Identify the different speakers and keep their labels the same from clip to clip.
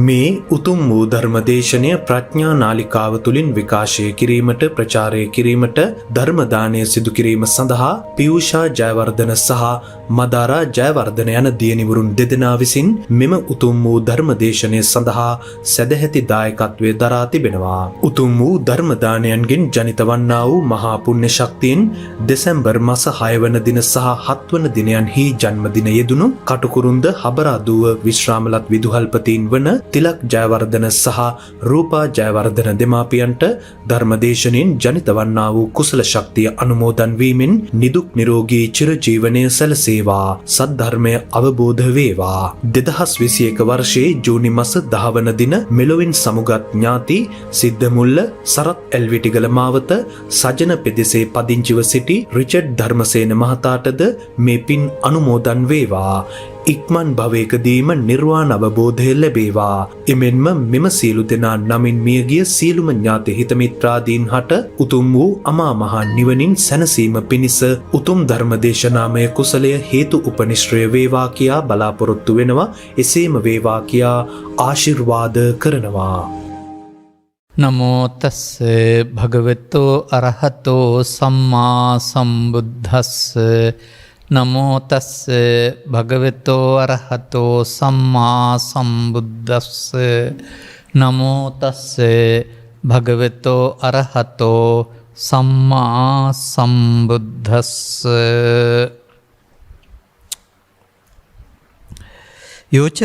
Speaker 1: මේ උතුම් වූ ධර්මදේශනය ප්‍රඥා නාලිකාව තුළින් විකාශය කිරීමට ප්‍රචාරය කිරීමට ධර්ම දානය සිදු කිරීම සඳහා පියුෂා ජයවර්ධන සහ මදාරා ජයවර්ධන යන දියණිවරුන් දෙදෙනා විසින් මෙම උතුම් වූ ධර්මදේශනය සඳහා සදැහැති දායකත්වය දරා තිබෙනවා. උතුම් වූ ධර්ම දානයන්ගෙන් ජනිත වන්නා වූ මහා පුණ්‍ය ශක්තියෙන් දෙසැම්බර් මාස 6 වන දින සහ 7 වන දිනයන්හි ජන්මදින යෙදුණු කටුකුරුන්ද හබරාදුව විශ්‍රාමලත් විදුහල්පතීන් වන තිලක් ජයවර්ධන සහ රූපා ජයවර්ධන දෙමාපියන්ට ධර්මදේශනෙන් ජනිත වන්නා වූ කුසල ශක්තිය අනුමෝදන් වීමෙන් නිදුක් නිරෝගී චිරජීවනය සැලසේවා. සද්ධර්මය අවබෝධ වේවා. 2021 වර්ෂයේ ජූනි මාස 10 වන දින මෙලොවින් සමුගත් ඥාති සිද්ධමුල්ල සරත් එල්විටිගල මාවත සජන පෙදෙසේ පදිංචිව සිටි රිචඩ් ධර්මසේන මහතාටද මේ පින් අනුමෝදන් වේවා. ඉක්මන් භවයකදීම නිර්වාණ අවබෝධය ලැබේවා. එමෙන්ම මෙම සියලු දෙනා නමින් මියගිය සියලුම ඥාති හිත මිත්‍රාදීන් හට උතුම් වූ අමා මහ නිවනින් සැනසීම පිණිස උතුම් ධර්මදේශනාමය කුසලය හේතු උපනිශ්‍රය වේවා කියා බලාපොරොත්තු වෙනවා. එසේම වේවා කියා ආශිර්වාද කරනවා.
Speaker 2: නමෝ තස්ස භගවතෝ අරහතෝ සම්මා සම්බුද්දස්ස නමෝ තස්ස භගවතෝ අරහතෝ සම්මා සම්බුද්දස්ස නමෝ තස්ස භගවතෝ අරහතෝ සම්මා සම්බුද්දස්ස. යෝච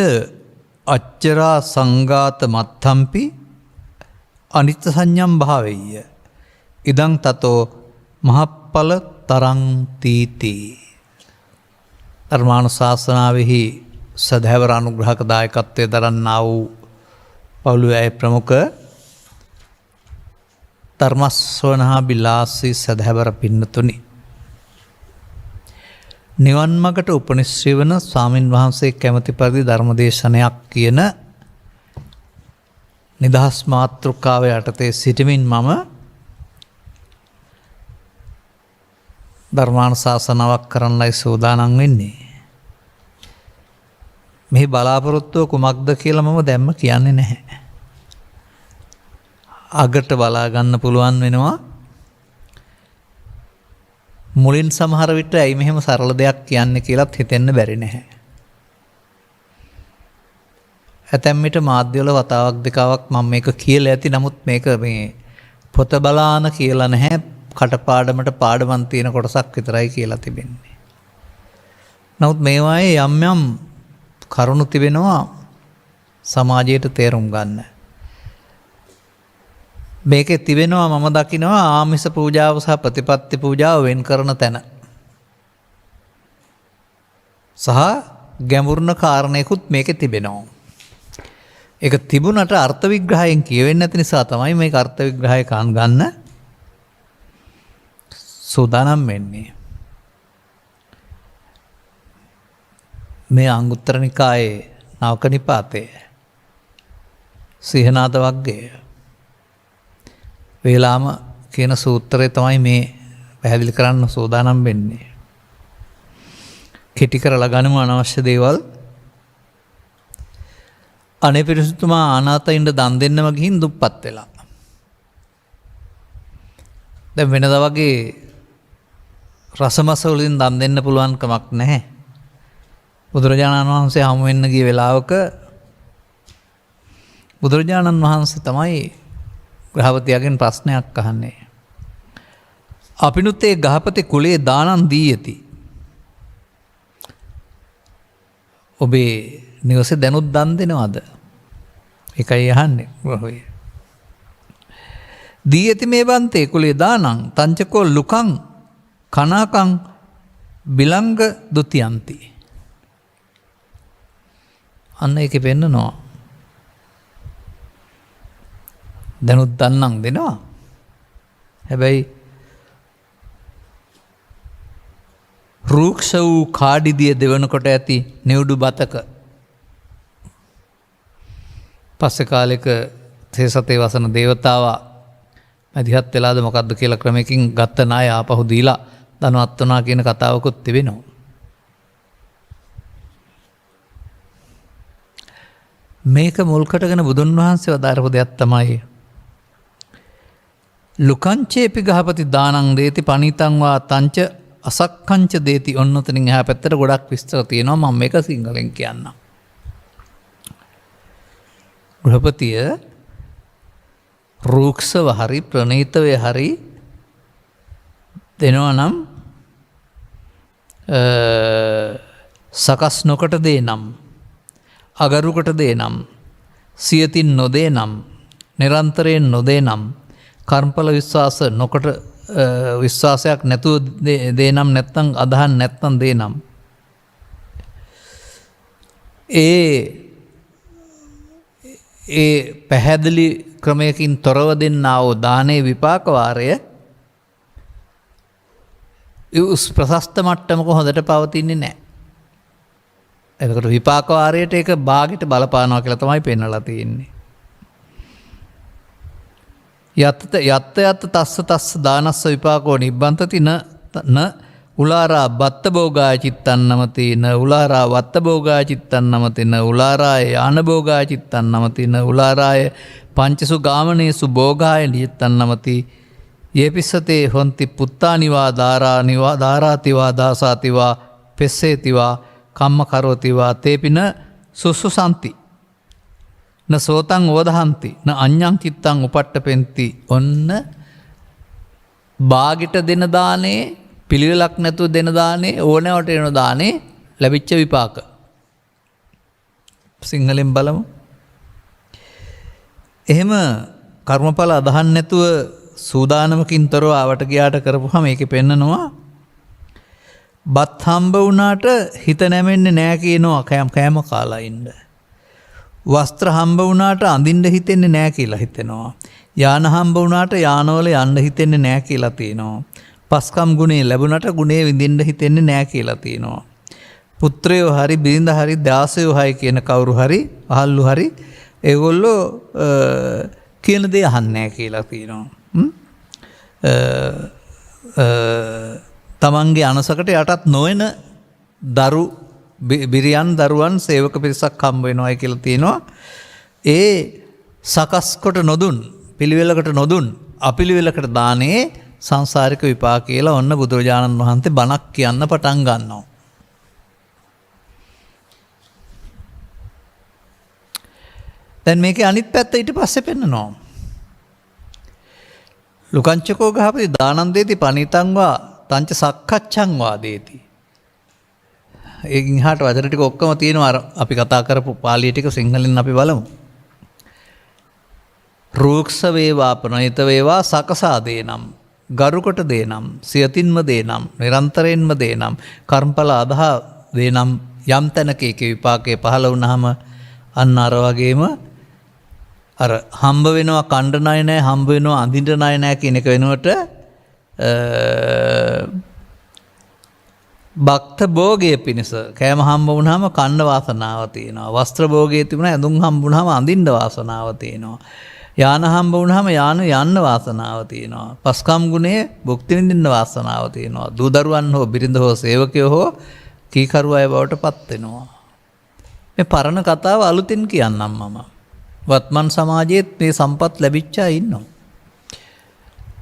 Speaker 2: අච්චරා සංඝාත මත්තම්පි අනිත්‍ය සංඥම් භාවෙය්‍ය ඉදං තතෝ මහප්පල තරං තීති. ධර්මානුශාසනාවෙහි සදහැවර අනුග්‍රහක දායකත්වය දරන්නා වූ පවුලේ ප්‍රමුඛ ධර්මස්වනහා බිලාසී සදහැවර පින්නතුනි, නිවන් මගට උපනිශ්‍රේ වන ස්වාමින් වහන්සේ කැමැති පරිදි ධර්මදේශනයක් කියන නිදහස් මාතෘකාව යටතේ සිටමින් මම ධර්මානුශාසනාවක් කරන්නයි සූදානම් වෙන්නේ. මේ බලාපොරොත්තුව කුමක්ද කියලා මම දැම්ම කියන්නේ නැහැ. අගට බලා ගන්න පුළුවන් වෙනවා. මුලින් සමහර විට ඇයි මෙහෙම සරල දෙයක් කියන්නේ කියලාත් හිතෙන්න බැරි නැහැ. ඇතැම් විට මාධ්‍යවල වතාවක් දෙකවක් මම මේක කියලා ඇති. නමුත් මේක මේ පොත බලාන කියලා නැහැ. කටපාඩමට පාඩමන් තියෙන කොටසක් විතරයි කියලා තිබෙන්නේ. නමුත් මේවායේ යම් යම් කරුණු තිබෙනවා සමාජයට තේරුම් ගන්න. මේකේ තිබෙනවා මම දකිනවා ආමිස පූජාව සහ ප්‍රතිපත්ති පූජාව වෙන් කරන තැන. සහ ගැඹුරුන කාරණයකුත් මේකේ තිබෙනවා. ඒක තිබුණට අර්ථ විග්‍රහයෙන් කියවෙන්නේ නැති නිසා තමයි මේක අර්ථ විග්‍රහය ගන්න සූදානම් වෙන්නේ. මේ අංගුත්තර නිකායේ නවක නිපාතයේ සිහනාද වග්ගය වේලාම කියන සූත්‍රය තමයි මේ පැහැදිලි කරන්න සූදානම් වෙන්නේ. කෙටි කරලා ගනිමු අනවශ්‍ය දේවල්. අනේ පිරිසුතුමා අනාථයින්ට දන් දෙන්නම ගිහින් දුප්පත් වෙලා. දැන් වෙනදා වගේ රසමස වලින් දන් දෙන්න පුළුවන් කමක් නැහැ. බුදුරජාණන් වහන්සේ හමු වෙන්න ගිය වෙලාවක බුදුරජාණන් වහන්සේ තමයි ග්‍රහපතියගෙන් ප්‍රශ්නයක් අහන්නේ. අපිනුත් ඒ ගහපති කුලේ දානන් දී ඇති. ඔබේ නිවසේ දැනුත් දන් දෙනවද? ඒකයි අහන්නේ ග්‍රහය. දී ඇති මේ බන්තේ කුලේ දානං තංචකෝ ලුකං කනාකං බිලංග දුතියන්ති. අන්න ඒක පෙන්නනවා. දැනුත් දන්නන් දෙනවා. හැබැයි රූක්ෂ වූ කාඩිදිය දෙවනකොට ඇති නිවුඩු බතක පස්සේ කාලෙක තේසතේ වසන දේවතාවා මැදිහත් වෙලාද මොකද්ද කියලා ක්‍රමයකින් ගත්ත ණය ආපහු දීලා ධනවත් වුණා කියන කතාවකුත් තිබෙනවා. මේක මුල් කොටගෙන බුදුන් වහන්සේ වදාරපු දෙයක් තමයි ලුකංචේපි ගහපති දානං දේති පනිතං වා තංච අසක්කංච දේති. ඔන්න ඔතනින් එහා පැත්තට ගොඩක් විස්තර තියෙනවා. මම මේක සිංහලෙන් කියන්නම්. ගෘහපතිය රූක්ෂව හරි ප්‍රණීතව හරි දෙනවා නම් සකස් නොකොට දේ නම් අගරුකට දේ නම් සියතින් නොදේ නම් නිරන්තරයෙන් නොදේ නම් කර්මඵල විශ්වාස නොකොට විශ්වාසයක් නැතුව දේ නම් නැත්තම් අදහන් නැත්තම් දේ නම් ඒ පැහැදිලි ක්‍රමයකින් තොරව දෙන්නා වූ දානයේ විපාක වාරය උස් ප්‍රශස්ත මට්ටමක හොඳට පවතින්නේ නැහැ. එතකොට විපාක වාරයට ඒක භාගයට බලපානවා කියලා තමයි පෙන්වලා තියෙන්නේ. යත්ත තස්ස දානස්ස විපාකෝ නිබ්බන්තති න උලාරා බත්ත භෝගාය චිත්තන් නමති න උලාරා වත්ත භෝගාය චිත්තන් නමති න උලාරාය යාන භෝගාය චිත්තන් නමති න උලාරාය පංචසු ගාමනේසු භෝගාය චිත්තන් නමති යේපිස්සතේ හොන්ති පුත්තානිවා ධාරාතිවා දාසාතිවා පෙස්සේතිවා කම්ම කරෝතිවා තේපින සුසුසන්ති න සෝතං ඕදහන්ති න අඤ්ඤං චිත්තං උපට්ඨපෙන්ති. ඔන්න බාගිට දෙන දානේ පිළිවෙලක් නැතුව දෙන දානේ ඕනෑවට එන දානේ ලැබිච්ච විපාක. සිංහලෙන් බලමු. එහෙම කර්මඵල අදහන් නැතුව සූදානමකින් තොරව ආවට ගියාට කරපුවාම මේකේ පෙන්නනවා බත් හම්බ වුණාට හිත නැමෙන්නේ නැහැ කියනවා කෑම කාලා ඉන්න. වස්ත්‍ර හම්බ වුණාට අඳින්න හිතෙන්නේ නැහැ කියලා හිතෙනවා. යාන හම්බ වුණාට යානවල යන්න හිතෙන්නේ නැහැ කියලා තියෙනවා. පස්කම් ගුණේ ලැබුණට ගුණේ විඳින්න හිතෙන්නේ නැහැ කියලා තියෙනවා. පුත්‍රයෝ හරි බිරිඳ හරි දාසයෝ හයි කියන කවුරු හරි අහල්ලු හරි ඒගොල්ලෝ කියන දේ අහන්නේ නැහැ කියලා තියෙනවා. තමන්ගේ අනසකට යටත් නොවන බිරියන් දරුවන් සේවක පිරිසක් හම්බ වෙනවායි කියලා තියෙනවා. ඒ සකස් කොට නොදුන් පිළිවෙලකට නොදුන් අපිළිවෙලකට දානේ සංසාරික විපාක කියලා ඔන්න බුදුරජාණන් වහන්සේ බණක් කියන්න පටන් ගන්නවා. දැන් මේකේ අනිත් පැත්ත ඊට පස්සේ පෙන්නනවා. ලුකංචකෝ ගහපති දානං දේති පනිතං වා තංච සක්කච්ඡං වා දේති. ඒකින් හාට වචන ටික ඔක්කොම තියෙනවා අපි කතා කරපු පාළිය ටික සිංහලෙන් අපි බලමු. රූක්ෂ වේවා ප්‍රණීත වේවා සකසා දේනම් ගරුකොට දේනම් සියතින්ම දේනම් නිරන්තරයෙන්ම දේනම් කර්මඵල අදහා දේනම් යම් තැනක ඒකේ විපාකේ පහළ වුණාම අන්න අර වගේම අර හම්බ වෙනවා කණ්ඩ ණය නැහැ හම්බ වෙනවා අඳින්න ණය නැහැ කියන එක වෙනුවට භක්ත භෝගයේ පිණිස කෑම හම්බ වුණාම කන්න වාසනාව තියෙනවා. වස්ත්‍ර භෝගයේ තිබුණා ඇඳුම් හම්බ වුණාම අඳින්න වාසනාව තියෙනවා. යාන හම්බ වුණාම යන්න වාසනාව තියෙනවා. පස්කම් ගුණයේ භුක්ති විඳින්න වාසනාව තියෙනවා. දූ දරුවන් හෝ බිරිඳ හෝ සේවකයෝ හෝ කීකරු අය බවට පත් වෙනවා. මේ පරණ කතාව අලුතින් කියන්නම් මම. වත්මන් සමාජයේත් මේ සම්පත් ලැබිච්ච අය ඉන්නවා.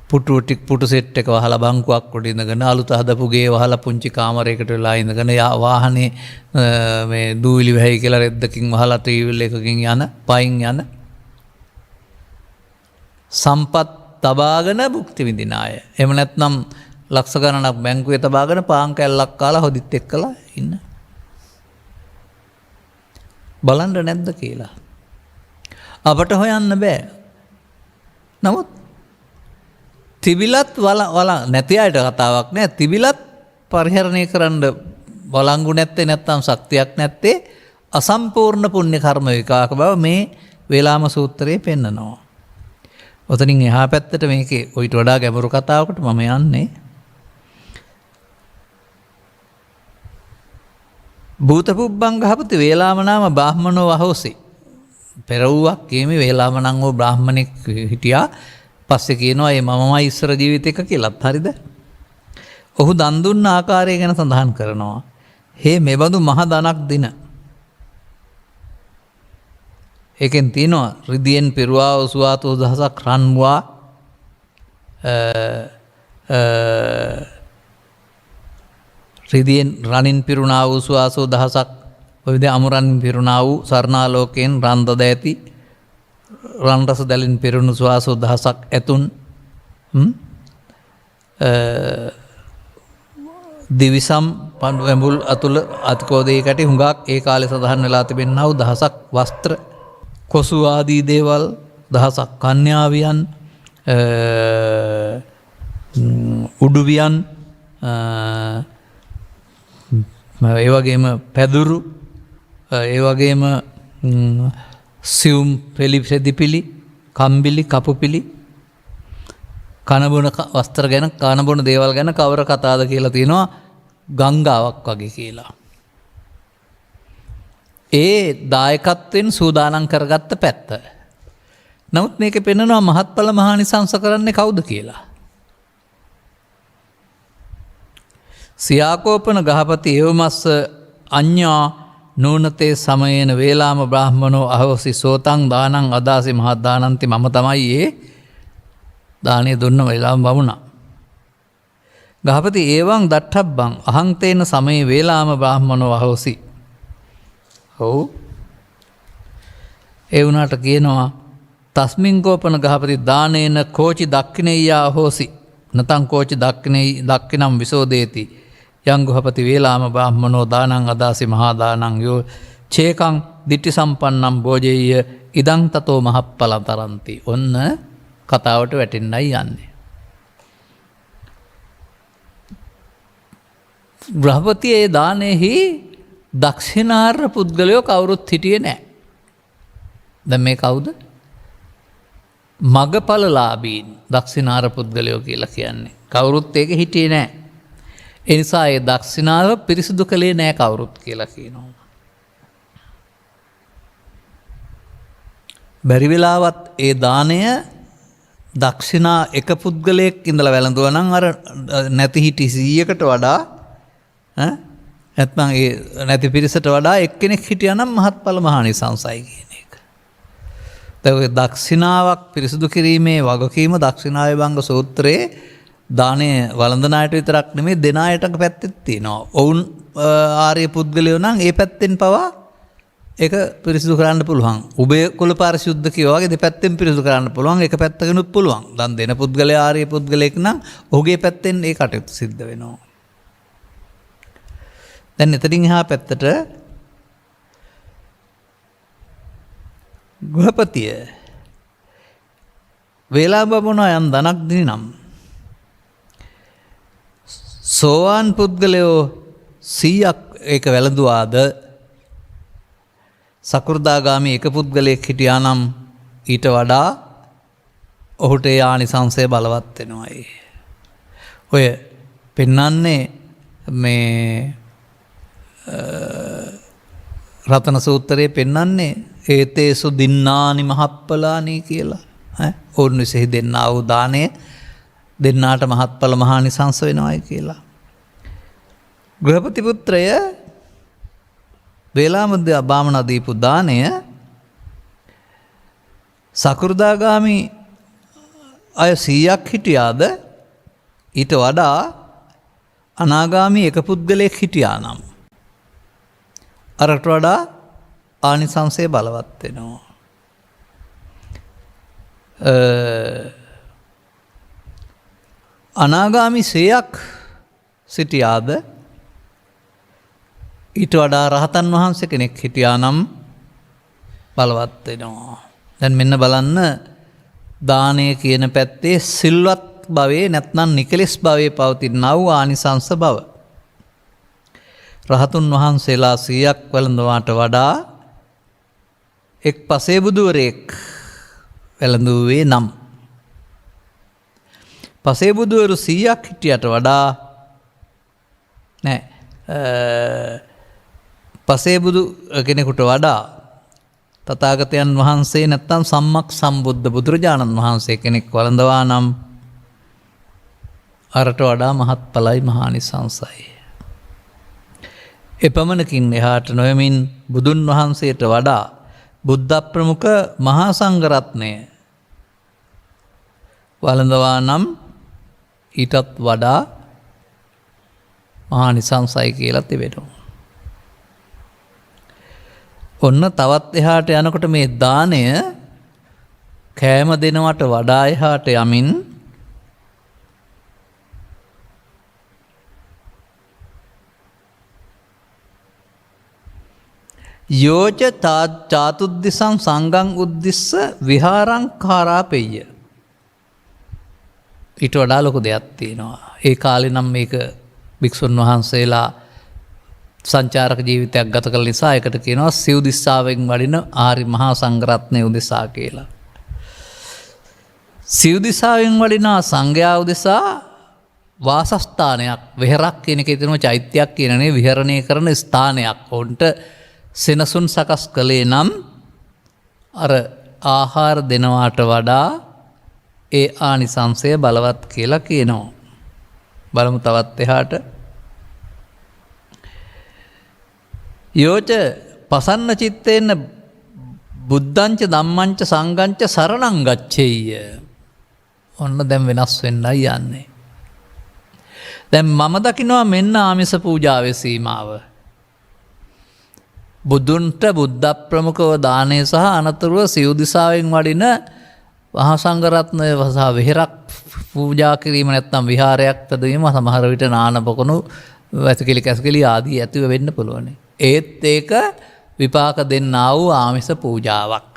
Speaker 2: පුටු සෙට් එක වහලා බංකුවක් උඩ ඉඳගෙන අලුත හදපු ගේ වහලා පුංචි කාමරයකට වෙලා ඉඳගෙන වාහනේ මේ දූවිලි වැහි කියලා රෙද්දකින් වහලා ට්‍රීවිල් එකකින් යන පයින් යන සම්පත් තබාගෙන භුක්ති විඳින අය. එහෙම නැත්නම් ලක්ෂ ගණනක් බැංකුවේ තබාගෙන පාන් කැල්ලක් කාලා හොදිත් එක්කලා ඉන්න. බලන්න නැද්ද කියලා. අපට හොයන්න බෑ. නමුත් තිබිලත් වල නැති අයට කතාවක් නෑ. තිබිලත් පරිහරණය කරන්න බලංගු නැත්තේ නැත්තම් ශක්තියක් නැත්තේ අසම්පූර්ණ පුණ්‍ය කර්ම විපාක බව මේ වේලාම සූත්‍රයේ පෙන්නනවා. ඔතනින් එහා පැත්තට මේකේ ඔයිට වඩා ගැඹුරු කතාවකට මම යන්නේ. භූත පුබ්බං ගහපති වේලාම නාම බ්‍රාහ්මනෝ වහෝසි. පෙරවුවක් කීමේ වේලාම නම් වූ බ්‍රාහ්මණෙක් හිටියා. පස්සේ කියනවා මේ මමමයි ඉස්සර ජීවිතේක කියලාත් හරිද? ඔහු දන් දුන්න ආකාරය ගැන සඳහන් කරනවා. හේ මෙබඳු මහ දනක් දින ඒකෙන් තියෙනවා රිදියෙන් පිරුවා උසුවාතෝ දහසක් රන්වා රිදියෙන් රනින් පිරුණා වූ සුවාසෝ දහසක් ඔයද අමුරන් පිරුණා වූ සර්ණාලෝකයෙන් රන්දද ඇති රන් රස දැලින් පිරුණු සුවාසෝ දහසක් ඇතුන් දිවිසම් පන්වැඹුල් අතුල අතිකෝදයකට හුඟක් ඒ කාලෙ සඳහන් වෙලා තිබෙන්නා වූ දහසක් වස්ත්‍ර කොසු ආදී දේවල් දහසක් කන්‍යාවියන් උඩුවියන් ඒ වගේම පැදුරු ඒ වගේම සියුම් පෙළිපෙදිපිලි කම්බිලි කපුපිලි කනබොන වස්ත්‍ර ගැන කනබොන දේවල් ගැන කවර කතාද කියලා තියෙනවා ගංගාවක් වගේ කියලා. ඒ දායකත්වයෙන් සූදානම් කරගත්ත පැත්ත. නමුත් මේක පෙන්වනවා මහත්ඵල මහානිසංස කරන්නේ කවුද කියලා. සියාකෝපන ගහපති ඒවමස්ස අඤ්ඤා නූනතේ සමයේන වේලාම බ්‍රාහ්මනෝ අහෝසි සෝතං දානං අදාසි මහත් දානන්ති මම තමයි ඒ දානය දුන්න වේලාම බමුණා. ගහපති ඒවං දට්ඨබ්බං අහං තේන සමයේ වේලාම බ්‍රාහ්මනෝ අහෝසි. ඔව් ඒ වුණාට කියනවා තස්මින් කෝපන ගහපති දානේන කෝචි දක්ඛිනේයා අහෝසි නතං කෝචි දක්ඛිනම් විසෝදේති යං ගහපති වේලාම බ්‍රාහ්මනෝ දානං අදාසි මහා දානං යෝ චේකං දිට්ඨි සම්පන්නම් භෝජෙය්‍ය ඉදං තතෝ මහප්පලං තරන්ති. ඔන්න කතාවට වැටෙන්නයි යන්නේ. ගෘහපති ඒ දානෙහි දක්ෂිනාර්හ පුද්ගලයෝ කවුරුත් හිටියේ නැහැ. දැන් මේ කවුද? මගඵලලාභීන් දක්ෂිනාර්හ පුද්ගලයෝ කියලා කියන්නේ. කවුරුත් ඒක හිටියේ නැහැ. ඒ නිසා ඒ දක්ෂිනාව පිරිසිදු කළේ නැහැ කවුරුත් කියලා කියනවා. බැරි වෙලාවත් ඒ දාණය දක්ෂිනා එක පුද්ගලයෙක් ඉඳලා වැළඳුවා නම් අර නැති හිටි 100කට වඩා නැත්නම් ඒ නැති පිරිසට වඩා එක්කෙනෙක් හිටියා නම් මහත්ඵල මහානිසංසයි කියන එක. දැන් දක්ෂිනාවක් පිරිසිදු කිරීමේ වගකීම දක්ෂිනාවේ භංග සූත්‍රයේ දානය වළඳන අයට විතරක් නෙමෙයි දෙන අයට පැත්තෙත් තියෙනවා. ඔවුන් ආර්ය පුද්ගලයෝ නම් ඒ පැත්තෙන් පවා ඒක පිරිසිදු කරන්න පුළුවන්. උභය කුල පාරිශුද්ධ කියවා වගේ දෙපැත්තෙන් පිරිසිදු කරන්න පුළුවන්. එක පැත්තකිනුත් පුළුවන්. දන් දෙන පුද්ගලයා ආර්ය පුද්ගලයෙක් නම් ඔහුගේ පැත්තෙන් ඒ කටයුතු සිද්ධ වෙනවා. දැන් එතනින් එහා පැත්තට ගෘහපතිය වේලා බමුණා යම් ධනක් දිනම් සෝවාන් පුද්ගලයෝ 100ක් ඒක වැළඳුවාද සකෘදාගාමී එක පුද්ගලයෙක් හිටියා නම් ඊට වඩා ඔහුට ඒ ආනිසංසය බලවත් වෙනවායි. ඔය පෙන්වන්නේ මේ රතන සූත්‍රයේ පෙන්වන්නේ ඒතේසු දින්නානි මහප්පලානි කියලා. ඔවුන් විසෙහි දෙන්නා වූ දාණය දෙන්නාට මහත්ඵල මහානිසංස වෙනවායි කියලා. ගෘහපති පුත්‍රය වේලාමද්‍ය බාමණ දීපු දාණය සකෘදාගාමි අය 100ක් හිටියාද ඊට වඩා අනාගාමි එක පුද්ගලයෙක් හිටියා නම් අරට වඩා ආනිසංසය බලවත් වෙනවා. අනාගාමි 100ක් සිටියාද ඊට වඩා රහතන් වහන්සේ කෙනෙක් හිටියා නම් බලවත් වෙනවා. දැන් මෙන්න බලන්න දානය කියන පැත්තේ සිල්වත් භවයේ නැත්නම් නිකලස් භවයේ පවතිනා වූ ආනිසංස බව. රහතුන් වහන්සේලා 100ක් වැළඳුවාට වඩා එක් පසේ බුදුවරයෙක් වැළඳුවේ නම් පසේ බුදුවරු 100ක් හිටියට වඩා පසේ බුදු කෙනෙකුට වඩා තථාගතයන් වහන්සේ නැත්නම් සම්මක් සම්බුද්ධ බුදුරජාණන් වහන්සේ කෙනෙක් වළඳවා නම් අරට වඩා මහත්ඵලයි මහානිසංසයි. එපමණකින් එහාට නොයමින් බුදුන් වහන්සේට වඩා බුද්ධ ප්‍රමුඛ මහා සංඝරත්නය වළඳවා නම් ඊටත් වඩා මහා නිසංසයි කියලා තිබෙනවා. ඔන්න තවත් එහාට යනකොට මේ දාණය කෑම දෙනවට වඩා එහාට යමින් යෝච චාතුද්දිසං සංඝං උද්දිස්ස විහාරංකාරා පෙය්‍ය. ඊට වඩා ලොකු දෙයක් තියෙනවා. ඒ කාලේ නම් මේක භික්ෂුන් වහන්සේලා සංචාරක ජීවිතයක් ගත කළ නිසා ඒකට කියනවා සිව් දිස්සාවෙන් වඩින ආරි මහා සංඝරත්නය උදෙසා කියලා. සිව් දිසාවෙන් වඩිනා සංඝයා උදෙසා වාසස්ථානයක් වෙහෙරක් කියන එක තියෙනවා, චෛත්‍යයක් කියනනේ විහරණය කරන ස්ථානයක්. ඔවුන්ට සෙනසුන් සකස් කළේ නම් අර ආහාර දෙනවාට වඩා ඒ ආනිසංසය බලවත් කියලා කියනවා. බලමු තවත් එහාට. යෝච පසන්න චිත්තේන බුද්ධංච ධම්මංච සංඝංච සරණං ගච්ඡෙය්‍ය. ඔන්න දැන් වෙනස් වෙන්නයි යන්නේ. දැන් මම දකිනවා මෙන්න ආමිස පූජාවේ සීමාව. බුදුන්ට බුද්ධ ප්‍රමුඛව දානය සහ අනතුරුව සිව් දිසාවෙන් වඩින මහා සංඝරත්නය සහ විහෙරක් පූජා කිරීම නැත්නම් විහාරයක් පැදවීම සමහර විට නාන පොකුණු වැසිකිලි කැසිකිලි ආදී ඇතිව වෙන්න පුළුවන්. ඒත් ඒක විපාක දෙන්නා වූ ආමිස පූජාවක්.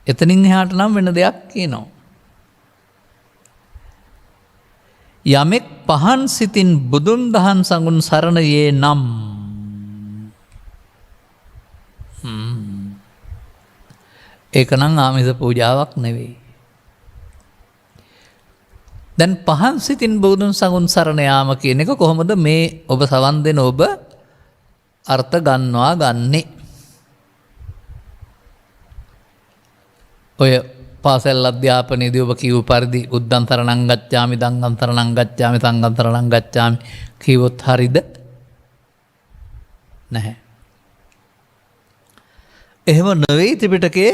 Speaker 2: එතනින් එහාට නම් වෙන දෙයක් කියනවා. යමෙක් පහන් සිතින් බුදුන් දහන් සඟුන් සරණයේ නම් ඒක නම් ආමිස පූජාවක් නෙවෙයි. දැන් පහන් සිතින් බුදුන් සඟුන් සරණ යාම කියන එක කොහොමද මේ ඔබ සවන් දෙන ඔබ අර්ථ ගන්නවා ගන්නේ? ඔය පාසල් අධ්‍යාපනයේදී ඔබ කියූ පරිදි උද්දන් තරණං ගච්ඡාමි දංගම් තරණං ගච්ඡාමි සංඝම් තරණං ගච්ඡාමි කිව්වොත් හරිද? නැහැ. එහෙම නෙවෙයි ත්‍රිපිටකයේ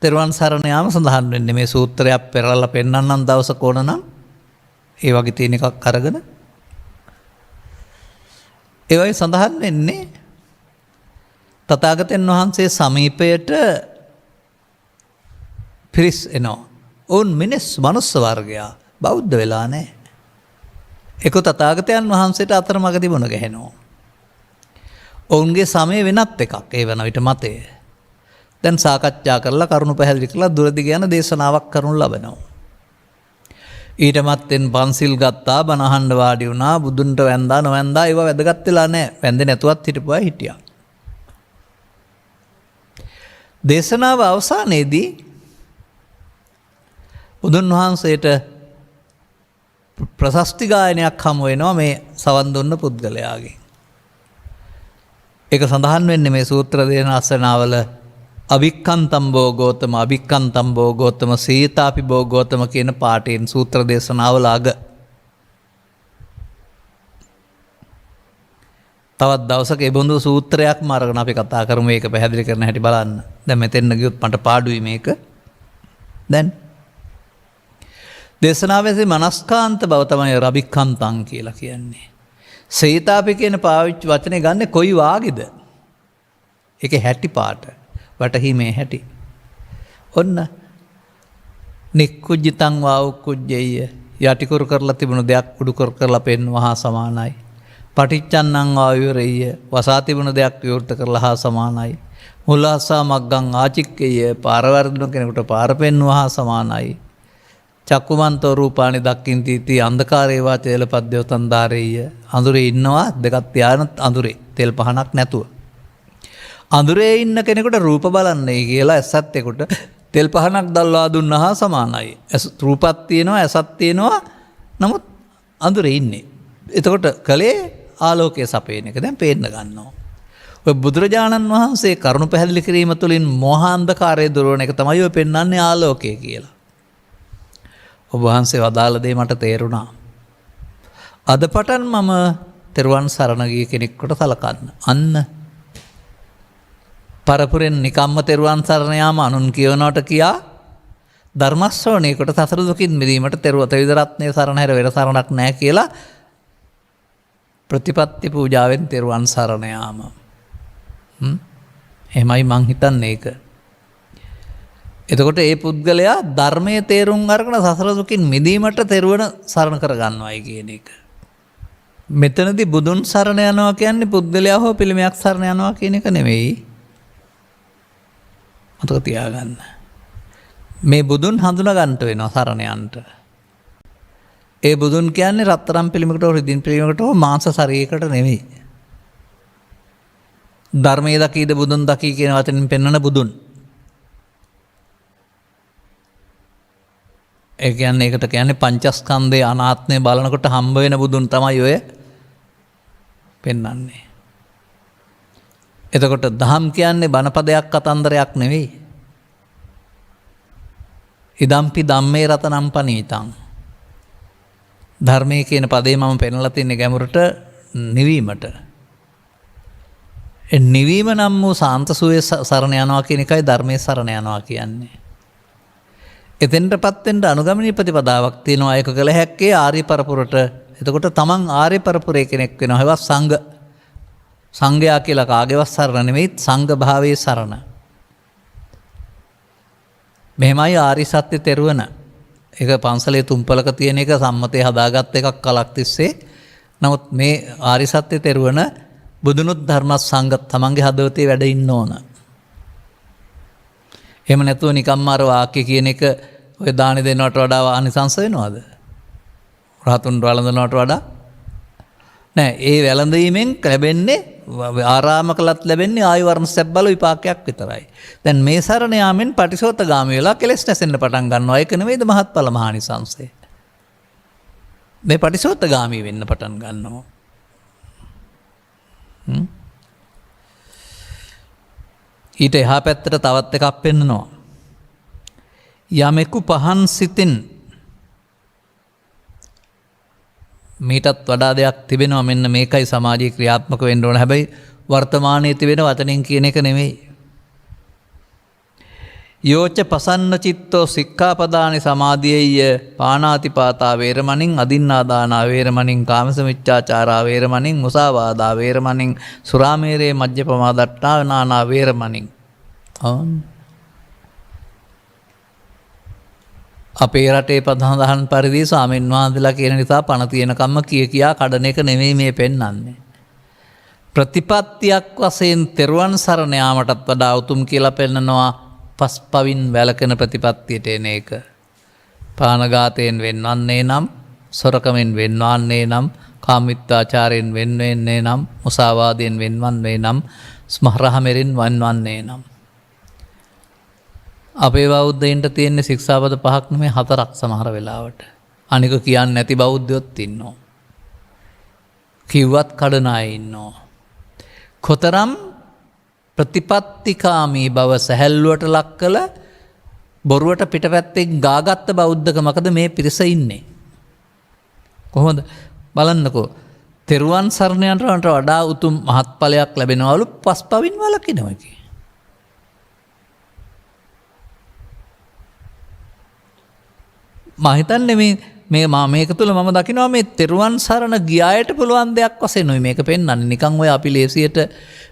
Speaker 2: තෙරුවන් සරණ යාම සඳහන් වෙන්නේ. මේ සූත්‍රයක් පෙරලලා පෙන්නන්නම් දවසක ඕන නම් ඒ වගේ තියෙන එකක් අරගෙන ඒ වගේ සඳහන් වෙන්නේ තථාගතයන් වහන්සේ සමීපයට පිරිස් එනවා. ඔවුන් මිනිස් මනුස්ස වර්ගයා බෞද්ධ වෙලා නැහැ. ඒක තථාගතයන් වහන්සේට අතරමඟදී මුණ ගැහෙනවා. ඔවුන්ගේ සමය වෙනත් එකක් ඒ වෙන විට මතය. දැන් සාකච්ඡා කරලා කරුණු පැහැදිලි කරලා දුරදිග යන දේශනාවක් කරනු ලබනවා. ඊට මත්තෙන් පන්සිල් ගත්තා, බණ අහන්න වාඩි වුණා, බුදුන්ට වැඳා නොවැඳා ඒවා වැදගත් වෙලා නැහැ. වැඳේ නැතුවත් හිටපු අය හිටියා. දේශනාව අවසානයේදී බුදුන් වහන්සේට ප්‍රශස්ති ගායනයක් හමු වෙනවා මේ සවන් දුන්න පුද්ගලයාගෙන්. ඒක සඳහන් වෙන්නේ මේ සූත්‍ර දේශනාවල අභික්ඛන්තම් බෝ ගෝතම අභික්ඛන්තම් බෝ ගෝතම සීතාපි බෝ ගෝතම කියන පාඨයෙන් සූත්‍ර දේශනාවල අග. තවත් දවසක ඒ බඳු සූත්‍රයක්ම අරගෙන අපි කතා කරමු. මේක පැහැදිලි කරන හැටි බලන්න. දැන් මෙතෙන් ගියොත් මට පාඩුයි මේක. දැන් දේශනාවේදී මනස්කාන්ත බව තමයි අභික්ඛන්තං කියලා කියන්නේ. සීතාපි කියන පාවිච්චි වචනේ ගන්නෙ කොයි වාගේද? ඒකේ හැටි පාට වටහීමේ හැටි. ඔන්න නික්කුජ්ජිතං වා උක්කුජ්ජෙය්‍ය යටිකුරු කරලා තිබුණු දෙයක් උඩු කර කරලා පෙන්වනවා හා සමානයි. පටිච්චන්නං වා විවරෙය්‍ය වසා තිබුණු දෙයක් විවෘත කරලා හා සමානයි. මුලාසා මග්ගං ආචික්කෙය්‍ය පාරවර්ධන කෙනෙකුට පාර පෙන්වනවා හා සමානයි. චක්කුමන්තෝ රූපානි දක්ඛින්ති අන්ධකාරේ වා තේලපද්දෝ තන්දාරෙය්‍ය අඳුරේ ඉන්නවා දෙකක් තියාන අඳුරේ තෙල් පහනක් නැතුව. අඳුරේ ඉන්න කෙනෙකුට රූප බලන්නේ කියලා ඇසත් එකට තෙල් පහනක් දැල්වා දුන්නා හා සමානයි. රූපත් තියෙනවා ඇසත් තියෙනවා නමුත් අඳුරේ ඉන්නේ. එතකොට කලේ ආලෝකයේ සපේන එක දැන් පේන්න ගන්නවා. ඔය බුදුරජාණන් වහන්සේ කරුණ පැහැදිලි කිරීම තුළින් මෝහාන්ධකාරයේ දුරවන එක තමයි ඔය පෙන්වන්නේ ආලෝකය කියලා. ඔබ වහන්සේ වදාළ දේ මට තේරුණා. අද පටන් මම තෙරුවන් සරණ ගිය කෙනෙක්ට සලකන්න. අන්න පරපුරෙන් නිකම්ම තෙරුවන් සරණ යාම අනුන් කියවනවට කියා ධර්මශ්‍රවණයකට සසර දුකින් මිදීමට ත්‍රිවිධ රත්නයේ සරණ හැර වෙන සරණක් නැහැ කියලා ප්‍රතිපත්ති පූජාවෙන් තෙරුවන් සරණ යාම. එහෙමයි මං හිතන්නේ ඒක. එතකොට ඒ පුද්ගලයා ධර්මයේ තේරුම් අරගෙන සසර දුකින් මිදීමට තෙරුවන සරණ කරගන්නවයි කියන එක. මෙතනදී බුදුන් සරණ යනවා කියන්නේ පුද්ගලයා හෝ පිළිමයක් සරණ යනවා කියන එක නෙවෙයි. මතක තියාගන්න. මේ බුදුන් හඳුනා ගන්නට වෙනවා සරණ යන්නට. ඒ බුදුන් කියන්නේ රත්තරන් පිළිමයකට හෝ රිදින් පිළිමයකට හෝ මාංශ ශරීරයකට නෙවෙයි. ධර්මයේ දකීද බුදුන් දකී කියන වචනෙන් පෙන්වන බුදුන්. ඒ කියන්නේ ඒකට කියන්නේ පංචස්කන්ධයේ අනාත්මය බලනකොට හම්බ වෙන බුදුන් තමයි ඔය පෙන්වන්නේ. එතකොට දහම් කියන්නේ බණපදයක් කතන්දරයක් නෙවෙයි. ඉදම්පි ධම්මේ රතනම් පනීතං. ධර්මයේ කියන පදේ මම පෙන්වලා තින්නේ ගැඹුරට නිවීමට. ඒ නිවීම නම් වූ සාන්ත සුවේ සරණ යනවා කියන එකයි ධර්මයේ සරණ යනවා කියන්නේ. එතෙන්ටපත් වෙන්න අනුගමනීය ප්‍රතිපදාවක් තියෙනවා. ඒක කළ හැක්කේ ආර්ය පරපුරට. එතකොට තමන් ආර්ය පරපුරේ කෙනෙක් වෙනවා. ඒවා සංඝයා කියලා කාගේවත් සරණ නෙවෙයි, සංඝ භාවයේ සරණ. මෙහෙමයි ආර්ය සත්‍ය තෙරුවන. ඒක පන්සලේ තුම්පලක තියෙන එක සම්මතේ හදාගත් එකක් කලක් තිස්සේ. නමුත් මේ ආර්ය සත්‍ය තෙරුවන බුදුනුත් ධර්ම සංඝ තමන්ගේ හදවතේ වැඩ ඉන්න ඕන. එහෙම නැතුව නිකම්ම අර වාක්‍ය කියන එක ඔය දානි දෙනවට වඩා ආනිසංස වෙනවද? රහතුන් වළඳනවට වඩා නෑ. ඒ වැළඳීමෙන් ලැබෙන්නේ ආරාම කළත් ලැබෙන්නේ ආයු වර්ණ සැබ්බල විපාකයක් විතරයි. දැන් මේ සරණ යාමෙන් පටිසෝතගාමී වෙලා කෙලෙස් නැසෙන්න පටන් ගන්නවා. ඒක නෙමෙයිද මහත්ඵල මහානිසංසය. මේ පටිසෝතගාමී වෙන්න පටන් ගන්නවා. ඊට එහා පැත්තට තවත් එකක් පෙන්නනවා. යමෙකු පහන් සිතින් මීටත් වඩා දෙයක් තිබෙනවා. මෙන්න මේකයි සමාජයේ ක්‍රියාත්මක වෙන්න ඕන. හැබැයි වර්තමානයේ තිබෙන වචනෙන් කියන එක නෙමෙයි. යෝච පසන්න චිත්තෝ සික්ඛාපදානි සමාදියේය පාණාතිපාතා වේරමණින් අදින්නාදානා වේරමණින් කාමසමිච්ඡාචාරා වේරමණින් මුසාවාදා වේරමණින් සුරාමේරේ මජ්ජපමා දට්ඨානානා වේරමණින්. අපේ රටේ ප්‍රධාන පරිදි ස්වාමීන් වහන්සේලා කියන නිසා පණ තියෙන කම්ම කියා කඩන එක නෙමෙයි මේ පෙන්වන්නේ. ප්‍රතිපත්තියක් වශයෙන් තෙරුවන් සරණ යාමටත් වඩා උතුම් කියලා පෙන්නනවා පස්පවින් වැළකෙන ප්‍රතිපත්තියට එන එක. පානඝාතයෙන් වෙන්වන්නේ නම්, සොරකමෙන් වෙන්වන්නේ නම්, කාමීත්‍යාචාරයෙන් වෙන්වෙන්නේ නම්, මුසාවාදයෙන් වෙන්වන්නේ නම්, ස්මරහමෙරින් වෙන්වන්නේ නම්. අපේ බෞද්ධයින්ට තියෙන ශික්ෂාපද 5ක් නෙමෙයි 4ක් සමහර වෙලාවට. අනික කියන්නේ නැති බෞද්ධයොත් ඉන්නවා. කිව්වත් කඩන අය ඉන්නවා. කොතරම් ප්‍රතිපත්තිකාමී බව සැහැල්ලුවට ලක් කළ බොරුවට පිටපැත්තෙන් ගාගත්ත බෞද්ධකමකද මේ පිරිස ඉන්නේ. කොහොමද බලන්නකෝ. තෙරුවන් සරණ යනට වඩා උතුම් මහත්ඵලයක් ලැබෙනවලු පස්පවින් වළකිනවා කිය. මම හිතන්නේ මේක තුළ මම දකිනවා මේ තෙරුවන් සරණ ගියායට පුළුවන් දෙයක් වශයෙන් මේක පෙන්වන්නේ. නිකන් ඔය අපි ලේසියට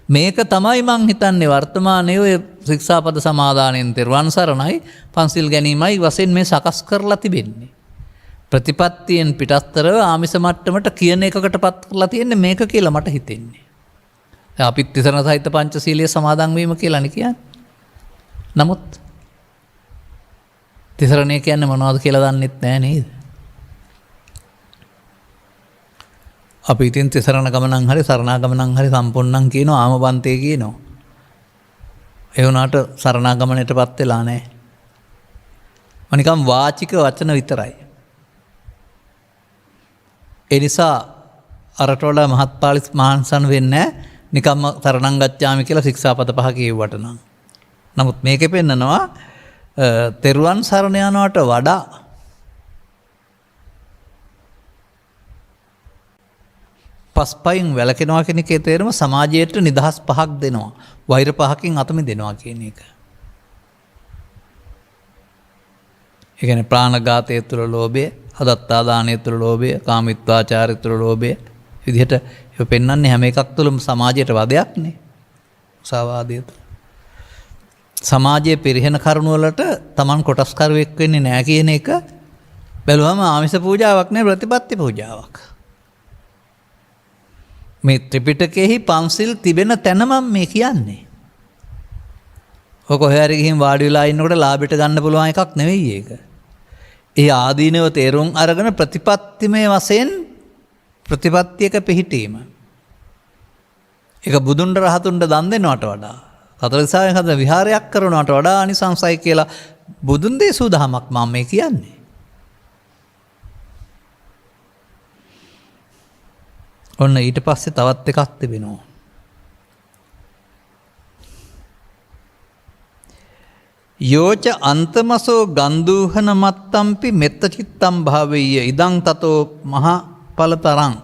Speaker 2: මේක තමයි මං හිතන්නේ වර්තමානයේ ඔය ශික්ෂාපද සමාදානයෙන් තෙරුවන් සරණයි පන්සිල් ගැනීමයි වශයෙන් මේ සකස් කරලා තිබෙන්නේ. ප්‍රතිපත්තියෙන් පිටස්තරව ආමිස මට්ටමට කියන එකකටපත් කරලා තියෙන්නේ මේක කියලා මට හිතෙන්නේ. අපිත් තිසරණ සහිත පංචශීලයේ සමාදන් වීම කියලානේ කියන්නේ. නමුත් තිසරණය කියන්නේ මොනවද කියලා දන්නෙත් නෑ නේද? අපි ඉතින් තිසරණ ගමනන් හරි සරණාගමනන් හරි සම්පූර්ණම් කියනවා ආමබන්තේ කියනවා. ඒ වුණාට සරණාගමනයටපත් වෙලා නෑ. අනිකම් වාචික වචන විතරයි. ඒ නිසා අරට වඩා මහත්පාලිස් මහන්සන් වෙන්නේ නිකම්ම සරණං ගච්ඡාමි කියලා ශික්ෂාපද 5 කියුවට නම්. නමුත් මේකේ පෙන්නනවා තෙරුවන් සරණ යනවට වඩා පස්පයින් වැළකෙනවා කියන එකේ තේරුම සමාජයට නිදහස් පහක් දෙනවා. වෛර පහකින් අත මිදෙනවා කියන එක. ඒ කියන්නේ ප්‍රාණඝාතය තුළ ලෝභය, අදත්තා දානය තුළ ලෝභය, කාමීත්වාචාරය තුළ ලෝභය විදිහට ඒක පෙන්වන්නේ හැම එකක් තුළම සමාජයට වදයක් නේ. මුසාවාදය තුළ. සමාජයේ පිරිහෙන කරුණ වලට Taman කොටස්කරුවෙක් වෙන්නේ නැහැ කියන එක බැලුවම ආමිෂ පූජාවක් නේ ප්‍රතිපත්ති පූජාවක්. මේ ත්‍රිපිටකයේහි පන්සිල් තිබෙන තැන මම මේ කියන්නේ. ඔක කොහේ හරි ගිහින් වාඩි වෙලා ඉන්නකොට ලාභයට ගන්න පුළුවන් එකක් නෙවෙයි ඒක. ඒ ආදීනව තේරුම් අරගෙන ප්‍රතිපත්තිමය වශයෙන් ප්‍රතිපත්තියක පිහිටීම. ඒක බුදුන්ට රහතුන්ට දන් දෙනවට වඩා කතෝලිකයන් හද විහාරයක් කරනවට වඩා අනිසංසයි කියලා බුදුන් දේශූ දහමක් මම මේ කියන්නේ. ඔන්න ඊට පස්සේ තවත් එකක් තිබෙනවා. යෝච අන්තමසෝ ගන්ධූහන මත්තම්පි මෙත්ත චිත්තම් භාවෙය්‍ය ඉදං තතෝ මහා ඵලතරං.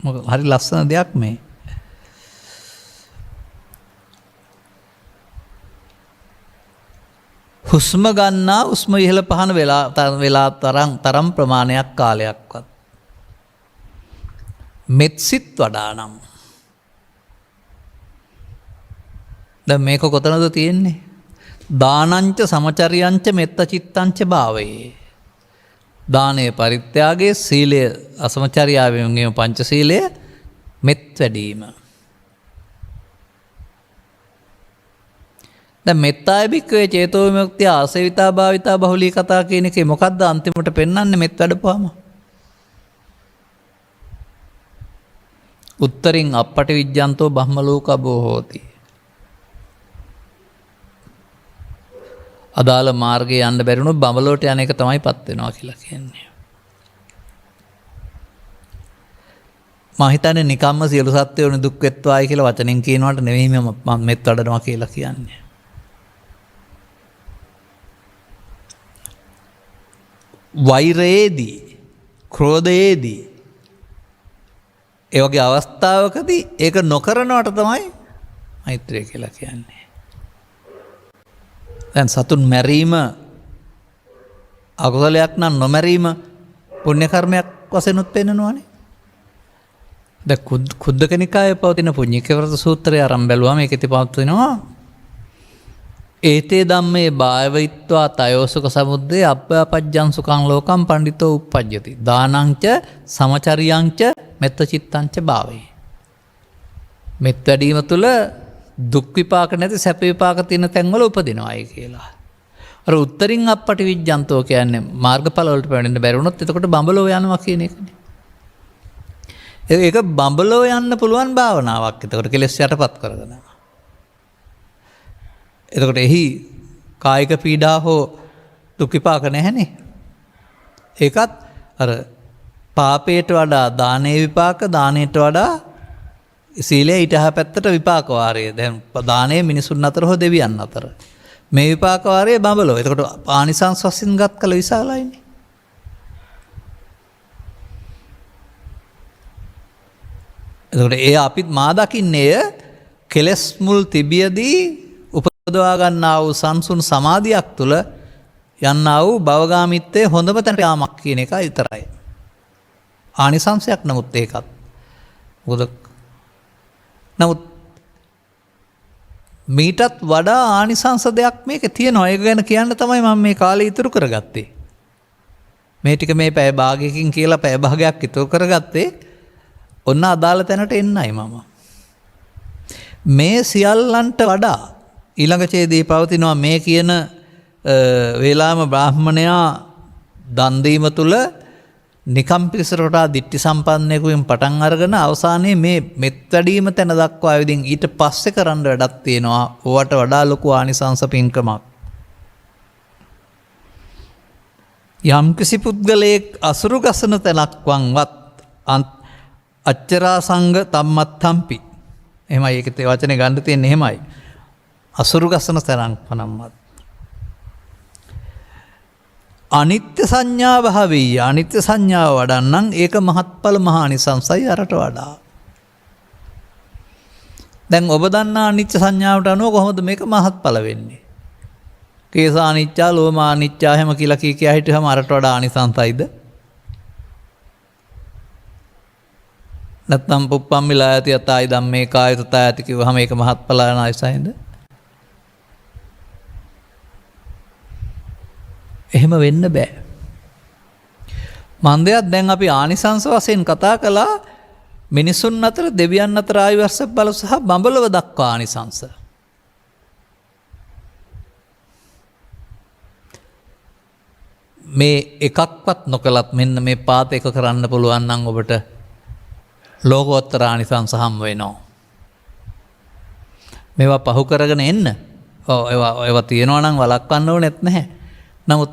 Speaker 2: මොකද හරි ලස්සන දෙයක් මේ. හුස්ම ගන්නා උස්ම ඉහළ පහන වෙලා තරම් ප්‍රමාණයක් කාලයක්වත් මෙත්සිත වඩා නම් දැන් මේක කොතනද තියෙන්නේ? දානංච සමචරියංච මෙත්ත චිත්තංච භාවයේ. දානයේ පරිත්‍යාගයේ සීලය අසමචරියාවෙන් ගෙම පංචශීලය මෙත් වැඩීම. දැන් මෙත්තාය බික්කවේ චේතෝ විමුක්තිය ආසේවිතා භාවිතා බහුලී කතා කියන එකේ මොකද්ද අන්තිමට පෙන්වන්නේ මෙත් වැඩපුවාම? උත්තරින් අපපටි විජ්ජන්තෝ බ්‍රහ්මලෝකබෝ හෝති. අදාළ මාර්ගයේ යන්න බැරිුණොත් බඹලෝට යන එක තමයි පත් වෙනවා කියලා කියන්නේ. මම හිතන්නේ නිකම්ම සියලු සත්ත්වයන් දුක් වෙත්වායි කියලා වචනෙන් කියනවට නෙවෙයි මම මෙත් වඩනවා කියලා කියන්නේ. වෛරයේදී ක්‍රෝධයේදී ඒ වගේ අවස්ථාවකදී ඒක නොකරනවට තමයි මෛත්‍රිය කියලා කියන්නේ. දැන් සතුන් මැරීම අකුසලයක් නම් නොමැරීම පුණ්‍ය කර්මයක් වශයෙන් උත්පන්නනවානේ. දැන් කුද්දක නිකායේ පවතින පුඤ්ඤිකවරත සූත්‍රය අරන් බැලුවම ඒකෙති පවතිනවා ඒතේ ධම්මේ භාවයිත්වා තයෝසුක සමුද්දේ අබ්බපජ්ජං සුඛං ලෝකං පණ්ඩිතෝ uppajjati දානංච සමචරියංච මෙත්ත චිත්තංච භාවේ. මෙත් වැඩීම තුළ දුක් විපාක නැති සැප විපාක තියෙන තැන්වල උපදිනවායි කියලා. අර උත්තරින් අපපටි විජ්ජන්තෝ කියන්නේ මාර්ගඵල වලට පැමිණෙන්න බැරි වුණොත් එතකොට බඹලෝ යනවා කියන එකනේ. ඒක බඹලෝ යන්න පුළුවන් භාවනාවක්. එතකොට කෙලෙස් යටපත් කරගෙන. එතකොට එහි කායික පීඩා හෝ දුක් විපාක නැහැනේ. ඒකත් අර පාපයට වඩා දානේ විපාක, දානයට වඩා සීලය ඊට එහා පැත්තට විපාක වාරය. දැන් දානේ මිනිසුන් අතර හෝ දෙවියන් අතර. මේ විපාක වාරය බඹලෝ. එතකොට ආනිසංස වශයෙන් ගත් කල විශාලයිනේ. එතකොට ඒ අපිත් මා දකින්නේ කෙලස් මුල් තිබියදී උපදවා ගන්නා වූ සංසුන් සමාධියක් තුළ යන්නා වූ භවගාමිත්වයේ හොඳම තැනට යාමක් කියන එක විතරයි. ආනිසංසයක් නමුත් ඒකත්. මොකද නමුත් මීටත් වඩා ආනිසංස දෙයක් මේකේ තියෙනවා. ඒක ගැන කියන්න තමයි මම මේ කාලේ ඉතුරු කරගත්තේ. මේ ටික මේ පැය භාගයකින් කියලා පැය භාගයක් ඉතුරු කරගත්තේ ඔන්න අදාළ තැනට එන්නයි මම. මේ සියල්ලන්ට වඩා ඊළඟ ඡේදයේ පවතිනවා මේ කියන වේලාම බ්‍රාහ්මණයා දන් දීම තුළ නිකම් පිරිසකට දිට්ඨි සම්පන්නෙකුෙන් පටන් අරගෙන අවසානයේ මේ මෙත් වැඩීම තැන දක්වා ආවදින් ඊට පස්සේ කරන්න වැඩක් තියෙනවා. ඕවට වඩා ලොකු ආනිසංස පින්කමක්. යම් කිසි පුද්ගලයෙක් අසුරු ගසන තැනක් වන්වත් අච්චරා සංඝ තම්මත්තම්පි. එහෙමයි ඒකේ වචනේ ගන්න තියෙන්නේ එහෙමයි. අසුරු ගසන තැනක් වනම්වත්. අනිත්‍ය සංඥා භාවීය අනිත්‍ය සංඥාව වඩන්නම් ඒක මහත්ඵල මහානිසංසයි අරට වඩා. දැන් ඔබ දන්නා අනිත්‍ය සංඥාවට අනුව කොහොමද මේක මහත්ඵල වෙන්නේ? කේසානිච්චා ලෝමානිච්චා හැම කියලා කී කියා හිටියම අරට වඩා ආනිසංසයිද? නැත්නම් පුප්පම්මිලා යති යතයි ධම්මේ කායතත යති කිව්වහම ඒක මහත්ඵල ආනිසංසයිද? එහෙම වෙන්න බෑ. මන්දයක් දැන් අපි ආනිසංස වශයෙන් කතා කළා මිනිසුන් අතර දෙවියන් අතර ආයුර්ස බල සහ බඹලව දක්වා ආනිසංස. මේ එකක්වත් නොකලත් මෙන්න මේ පාත එක කරන්න පුළුවන් නම් ඔබට ලෝකෝත්තර ආනිසංස හම් වෙනවා. මේවා පහු කරගෙන එන්න. ඒවා තියෙනවා නම් වළක්වන්න ඕනෙත් නැහැ. නමුත්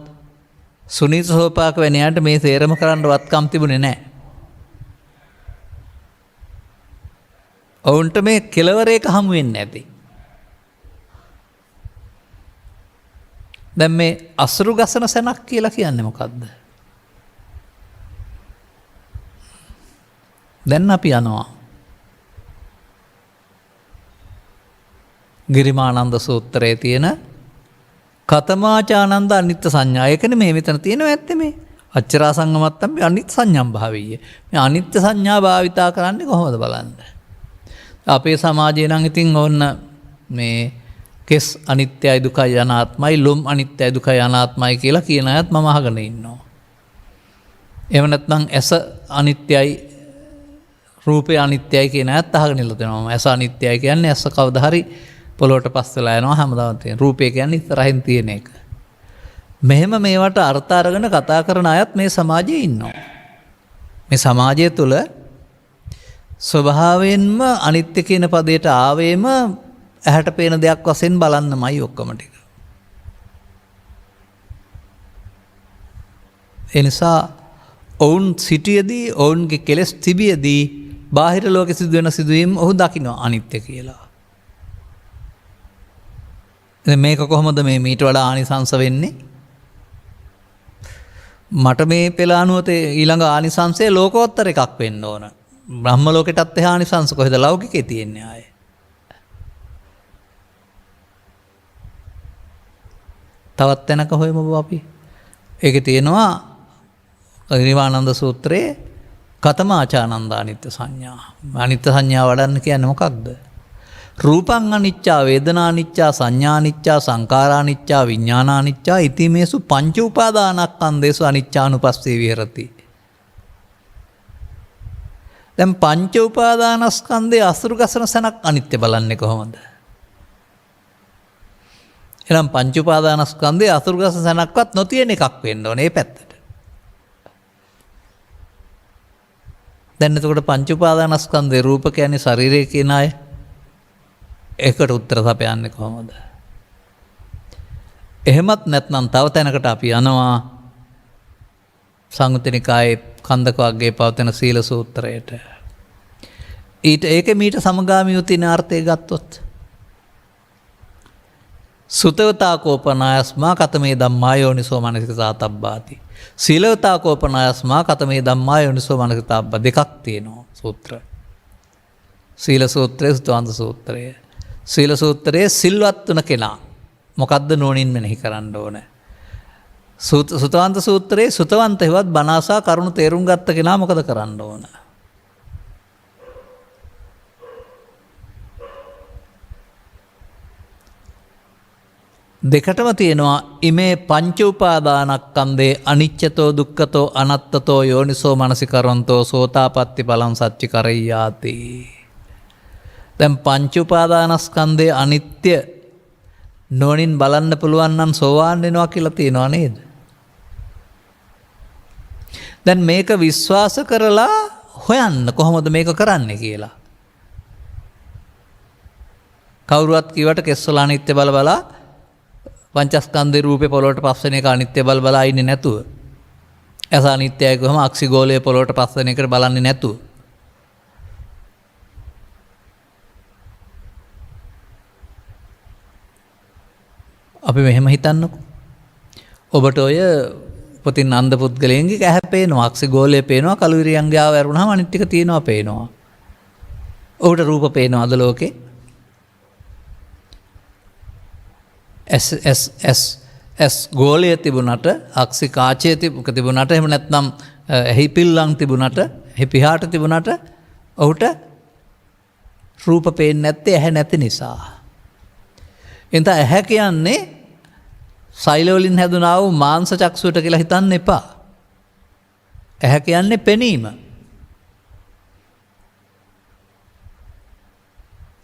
Speaker 2: සුනීත සෝපාක වැනියාට මේ සේරම කරන්න වත්කම් තිබුණේ නැහැ. ඔවුන්ට මේ කෙලවරේක හමු වෙන්නේ නැති. දැන් මේ අසුරු ගසන සැනක් කියලා කියන්නේ මොකද්ද? දැන් අපි යනවා ගිරිමානන්ද සූත්‍රයේ තියෙන කතමාචානන්ද අනිත්‍ය සංඥා. ඒකනේ මේ මෙතන තියෙනවා ඇත්තේ මේ. අච්චරා සංගමත්තම් මේ අනිත්‍ය සංඥම් භාවීය. මේ අනිත්‍ය සංඥා භාවිතා කරන්නේ කොහොමද බලන්න. අපේ සමාජයේ නම් ඉතින් ඕන්න මේ කෙස් අනිත්‍යයි දුකයි අනාත්මයි, ලොම් අනිත්‍යයි දුකයි අනාත්මයි කියලා කියන අයත් මම අහගෙන ඉන්නවා. එහෙම නැත්නම් ඇස අනිත්‍යයි රූපය අනිත්‍යයි කියන අයත් අහගෙන ඉල්ල දෙනවා. ඇස අනිත්‍යයි කියන්නේ ඇස කවදා හරි පොළොවට පස් වෙලා යනවා හැමදාම තියෙන. රූපය කියන්නේ ඉස්සරහින් තියෙන එක. මෙහෙම මේවට අර්ථ අරගෙන කතා කරන අයත් මේ සමාජයේ ඉන්නවා. මේ සමාජය තුළ ස්වභාවයෙන්ම අනිත්‍ය කියන පදයට ආවේම ඇහැට පේන දෙයක් වශයෙන් බලන්නමයි ඔක්කොම ටික. ඒ නිසා ඔවුන් සිටියේදී ඔවුන්ගේ කෙලෙස් තිබියදී බාහිර ලෝකෙ සිදුවෙන සිදුවීම් ඔහු දකිනවා අනිත්‍ය කියලා. මේක කොහොමද මේ මීට වඩා ආනිසංස වෙන්නේ? මට මේ පෙළ අනුව ඊළඟ ආනිසංසය ලෝකෝත්තර එකක් වෙන්න ඕන. බ්‍රහ්ම ලෝකෙටත් එහා ආනිසංස කොහෙද ලෞකිකේ තියෙන්නේ ආයේ? තවත් තැනක හොයමු අපි. ඒකේ තියෙනවා නිර්වාණන්ද සූත්‍රයේ කතමාචානන්ද අනිත්‍ය සංඥා. අනිත්‍ය සංඥා වඩන්න කියන්නේ මොකක්ද? රූපං අනිච්චා වේදනා අනිච්චා සංඥා අනිච්චා සංඛාරා අනිච්චා විඥාන අනිච්චා ඉතිමේසු පංච උපාදානස්කන්ධේසු අනිච්චානුපස්සේ විහෙරති. දැන් පංච උපාදානස්කන්ධයේ අසුරු ගසන සනක් අනිත්‍ය බලන්නේ කොහොමද? එහෙනම් පංච උපාදානස්කන්ධයේ අසුරු ගසන සනක්වත් නොතියෙන එකක් වෙන්න ඕනේ මේ පැත්තට. දැන් එතකොට පංච උපාදානස්කන්ධේ රූප කියන්නේ ශරීරය කියන අය ඒකට උත්තර සපයන්නේ කොහොමද? එහෙමත් නැත්නම් තව තැනකට අපි යනවා සංයුත්ත නිකායේ කන්දක වර්ගයේ පවතින සීල සූත්‍රයට. ඒකේ මීට සමගාමීව තියෙන අර්ථය ගත්තොත් සුතවතා කෝපනායස්මා කතමේ ධම්මා යෝනිසෝ මනසිකතාතබ්බාති. සීලවතා කෝපනායස්මා කතමේ ධම්මා යෝනිසෝ මනසිකතාබ්බා දෙකක් තියෙනවා සූත්‍ර. සීල සූත්‍රය, සුතවන්ත සූත්‍රය. සීල සූත්‍රයේ සිල්වත් වන කෙනා මොකද්ද නෝනින් මෙනෙහි කරන්න ඕන. සුතවන්ත සූත්‍රයේ සුතවන්ත හේවත් බණාසා කරුණු තේරුම් ගත්ත කෙනා මොකද කරන්න ඕන. දෙකටම තියෙනවා ඉමේ පංච උපාදානස්කන්ධේ අනිච්චතෝ දුක්ඛතෝ අනත්තතෝ යෝනිසෝ මනසිකරන්තෝ සෝතාපට්ටි බලං සච්චි කරෙය්‍යාති. දැන් පංච උපාදානස්කන්ධයේ අනිත්‍ය නෝනින් බලන්න පුළුවන් නම් සෝවාන් වෙනවා කියලා තියෙනවා නේද? දැන් මේක විශ්වාස කරලා හොයන්න කොහොමද මේක කරන්නේ කියලා. කවුරුවත් කිව්වට කෙස්වල අනිත්‍ය බල බලා පංචස්කන්ධේ රූපේ පොළොවට පස් වෙන එක අනිත්‍ය බල බලා ඉන්නේ නැතුව. ඇස අනිත්‍යයි කොහොම අක්සිගෝලයේ පොළොවට පස් වෙන එකට බලන්නේ නැතුව. අපි මෙහෙම හිතන්නකෝ. ඔබට ඔය උපතින් අන්ධ පුද්ගලයන්ගේ ඇහැ පේනවා, අක්සිගෝලය පේනවා, කළු ඉරියංගාව ඇරුණාම අනිත් ටික තියෙනවා පේනවා. ඔහුට රූප පේනවා අද ලෝකේ. ඇස් ගෝලය තිබුණට, අක්සි කාචය තිබුණට, එහෙම නැත්නම් ඇහි පිල්ලම් තිබුණට, ඇහි පිහාට තිබුණට ඔහුට රූප පේන්නේ නැත්තේ ඇහැ නැති නිසා. එතන ඇහැ කියන්නේ සෛල වලින් හැදුනා වූ මාංශ චක්ෂුවට කියලා හිතන්න එපා. ඇහැ කියන්නේ පෙනීම.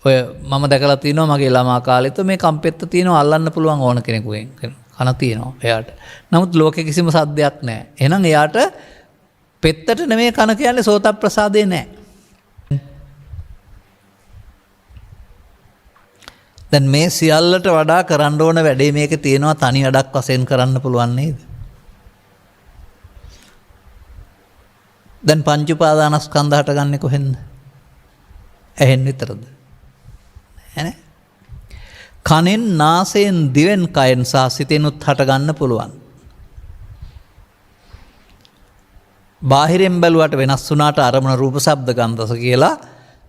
Speaker 2: ඔය මම දැකලා තිනවා මගේ ළමා කාලෙත් මේ කම්පෙත්ත තියෙනවා අල්ලන්න පුළුවන් ඕන කෙනෙකුගෙන්. කන තියෙනවා එයාට. නමුත් ලෝකේ කිසිම සද්දයක් නැහැ. එහෙනම් එයාට පෙත්තට නෙමෙයි කන කියන්නේ සෝත ප්‍රසාදේ නැහැ. දැන් මේ සියල්ලට වඩා කරන්න ඕන වැඩේ මේකේ තියෙනවා තනි වැඩක් වශයෙන් කරන්න පුළුවන් නේද? දැන් පංච උපාදානස්කන්ධ හටගන්නේ කොහෙන්ද? ඇහෙන් විතරද? ඈ කනෙන්, නාසයෙන්, දිවෙන්, කයෙන් සහ සිතෙනුත් හටගන්න පුළුවන්. බාහිරෙන් බැලුවට වෙනස් වුණාට අරමුණ රූප, ශබ්ද, ගන්ධ, රස කියලා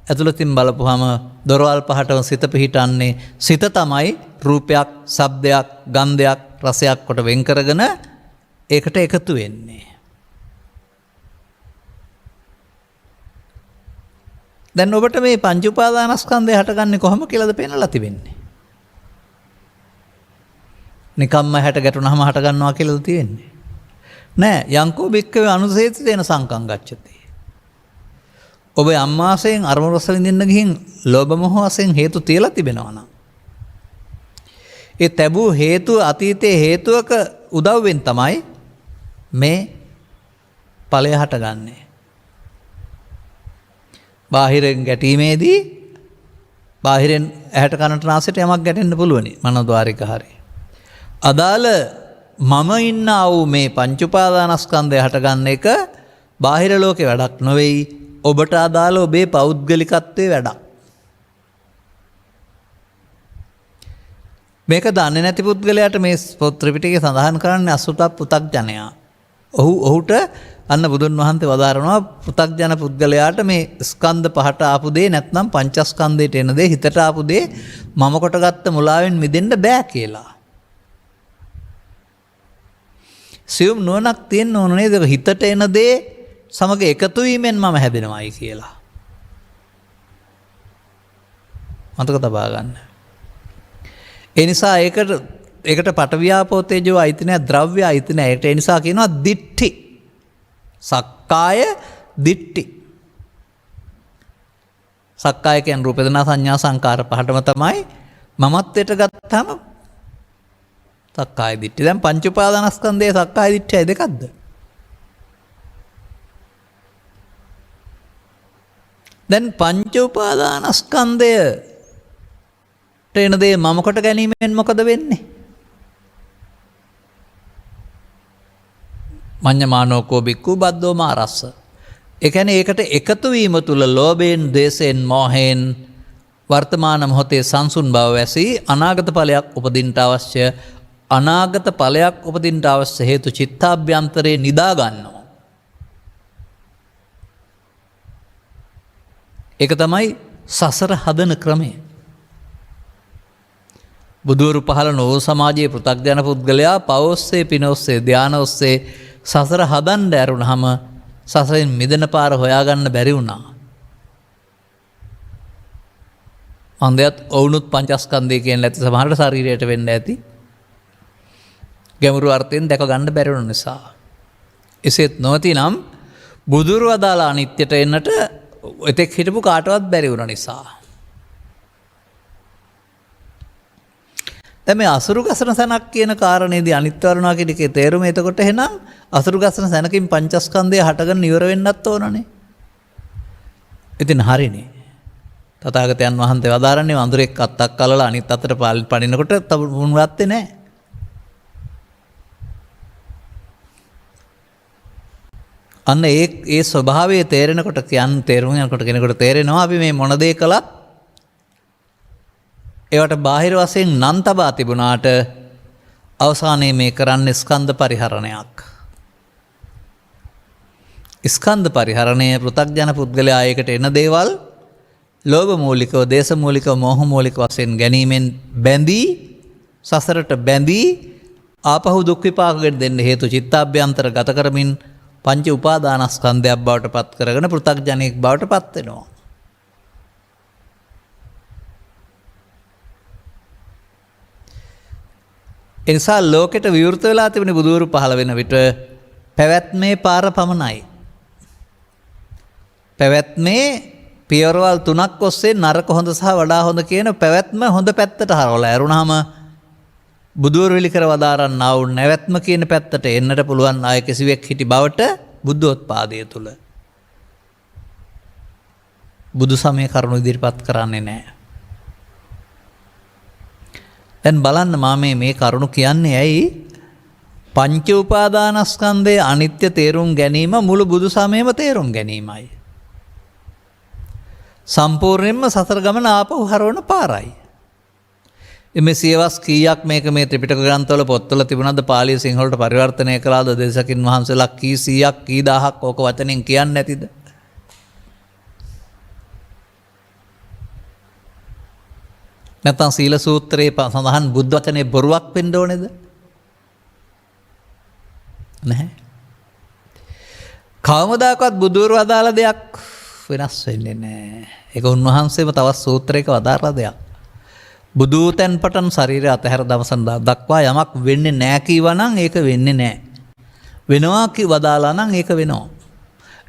Speaker 2: ඇතුළතින් බලපුවාම දොරවල් පහටම සිත පිහිටන්නේ. සිත තමයි රූපයක්, ශබ්දයක්, ගන්ධයක්, රසයක් කොට වෙන් කරගෙන ඒකට එකතු වෙන්නේ. දැන් ඔබට මේ පංච උපාදානස්කන්ධය හටගන්නේ කොහොම කියලාද පේනලා තිබෙන්නේ? නිකම්ම හැට ගැටුනහම හටගන්නවා කියලාද තියෙන්නේ? නෑ. යංකෝ බික්කවේ අනුසේතිතේන සංකං ගච්ඡති. ඔබ අම්මාසයෙන් අරමුණු රස විඳින්න ගිහින් ලෝභ මොහ වශයෙන් හේතු තියලා තිබෙනවා නම් ඒ තැබූ හේතුව අතීතයේ හේතුවක උදව්වෙන් තමයි මේ ඵලය හටගන්නේ. බාහිරෙන් ගැටීමේදී බාහිරෙන් ඇහැට කනට නාසයට යමක් ගැටෙන්න පුළුවනි මනෝද්වාරික හරි. අදාළ මම ඉන්නා වූ මේ පංච උපාදානස්කන්ධය හටගන්න එක බාහිර ලෝකේ වැඩක් නොවේයි. ඔබට අදාළ ඔබේ පෞද්ගලිකත්වයේ වැඩක්. මේක දන්නේ නැති පුද්ගලයාට මේ ත්‍රිපිටකයේ සඳහන් කරන්නේ අසුත පුතග්ජනයා. ඔහුට අන්න බුදුන් වහන්සේ වදාරනවා පුතග්ජන පුද්ගලයාට මේ ස්කන්ධ පහට ආපු දේ නැත්නම් පංචස්කන්ධයට එන දේ හිතට ආපු දේ මම කොටගත්ත මුලාවෙන් මිදෙන්න බෑ කියලා. සියුම් නුවණක් තියෙන්න ඕන නේද? හිතට එන දේ සමග එකතු වීමෙන් මම හැදෙනවායි කියලා. මතක තබා ගන්න. ඒ නිසා ඒකට පටවියාපෝ තේජෝ අයිති නැහැ, ද්‍රව්‍ය අයිති නැහැ. ඒ නිසා කියනවා දිට්ඨි. සක්කාය දිට්ඨි. සක්කාය කියන්නේ රූප වේදනා සංඥා සංකාර පහටම තමයි මමත්වයට ගත්තාම සක්කාය දිට්ඨි. දැන් පංච උපාදානස්කන්ධයේ සක්කාය දිට්ඨිය දෙකක්ද? දැන් පංච උපාදානස්කන්ධයට එන දේ මම කොට ගැනීමෙන් මොකද වෙන්නේ? මඤ්ඤමානෝකෝ බික්ඛු බද්දෝ මාරස්ස. ඒ කියන්නේ ඒකට එකතු වීම තුල ලෝභයෙන්, ද්වේෂයෙන්, මෝහයෙන් වර්තමාන මොහොතේ සංසුන් බව වැසී අනාගත ඵලයක් උපදින්න අවශ්‍ය අනාගත ඵලයක් උපදින්න අවශ්‍ය හේතු චිත්තාභ්‍යන්තරේ නිදා ගන්නවා. ඒක තමයි සසර හදන ක්‍රමය. බුදුවරු පහළ නොවූ සමාජයේ පෘථග්ජන පුද්ගලයා පවොස්සේ, පිනොස්සේ, ධාන ඔස්සේ සසර හදන්න ඇරුණාම සසරෙන් මිදෙන පාර හොයාගන්න බැරි වුණා. අන්දයත් ඔවුනුත් පංචස්කන්ධය කියන ඇති සමහරට ශරීරයට වෙන්න ඇති. ගැඹුරු අර්ථයෙන් දැක ගන්න බැරි වුණ නිසා. එසේත් නොවතිනම් බුදුරු අදාළ අනිත්‍යයට එන්නට එතෙක් හිටපු කාටවත් බැරි වුණ නිසා. දැන් මේ අසුරු ගසන සැනක් කියන කාරණේදී අනිත්‍ය වර්ණවා කියන එකේ තේරුම එතකොට එහෙනම් අසුරු ගසන සැනකින් පංචස්කන්ධය හටගෙන ඉවර වෙන්නත් ඕනනේ. ඉතින් හරිනේ. තථාගතයන් වහන්සේ වදාරන්නේ වඳුරෙක් අත්තක් කලලා අනිත් අතට පනිනකොට තමුන් වත්තේ නැහැ. අන්න ඒ ස්වභාවය තේරෙනකොට තේරුම් යනකොට කෙනෙකුට තේරෙනවා අපි මේ මොන දේ කළත් ඒවට බාහිර වශයෙන් නම් තබා තිබුණාට අවසානයේ මේ කරන්නේ ස්කන්ධ පරිහරණයක්. ස්කන්ධ පරිහරණය පෘථග්ජන පුද්ගලයා ඒකට එන දේවල් ලෝභ මූලිකව, දේශ මූලිකව, මෝහ මූලික වශයෙන් ගැනීමෙන් බැඳී සසරට බැඳී ආපහු දුක් විපාකෙට දෙන්න හේතු චිත්තාභ්‍යන්තර ගත කරමින් පංච උපාදානස්කන්ධයක් බවට පත් කරගෙන පෘථග්ජනෙක් බවට පත් වෙනවා. ඒ නිසා ලෝකෙට විවෘත වෙලා තිබෙන බුදුවරු පහළ වෙන විට පැවැත්මේ පාර පමණයි. පැවැත්මේ පියවරවල් 3ක් ඔස්සේ නරක හොඳ සහ වඩා හොඳ කියන පැවැත්ම හොඳ පැත්තට හරවලා ඇරුණාම බුදුවරු විලි කර වදාරන්නා වූ නැවැත්ම කියන පැත්තට එන්නට පුළුවන් ආය කිසිවෙක් හිටි බවට බුද්ධෝත්පාදය තුල බුදු සමය කරුණු ඉදිරිපත් කරන්නේ නැහැ. දැන් බලන්න මා මේ කරුණු කියන්නේ ඇයි? පංච උපාදානස්කන්ධයේ අනිත්‍ය තේරුම් ගැනීම මුළු බුදු සමයම තේරුම් ගැනීමයි. සම්පූර්ණයෙන්ම සතර ගමන ආපහු හරවන පාරයි. එමේ සියවස් කීයක් මේක මේ ත්‍රිපිටක ග්‍රන්ථවල පොත්වල තිබුණාද? පාලිය සිංහලට පරිවර්තනය කළාද? දේශකින් වහන්සේලා කී 100ක් කී 1000ක් ඕක වචනෙන් කියන්නේ නැතිද? නැත්නම් සීල සූත්‍රයේ සඳහන් බුද්ධ වචනේ බොරුවක් වෙන්න ඕනේද? නැහැ. කවමදාකවත් බුදුවරු අදාළ දෙයක් වෙනස් වෙන්නේ නැහැ. ඒක උන්වහන්සේම තවත් සූත්‍රයක වදාරලා දෙයක්. බුදු තැන් පටන් ශරීරය අතහැර දවසන් දක්වා යමක් වෙන්නේ නැහැ කීවා නම් ඒක වෙන්නේ නැහැ. වෙනවා කී වදාලා නම් ඒක වෙනවා.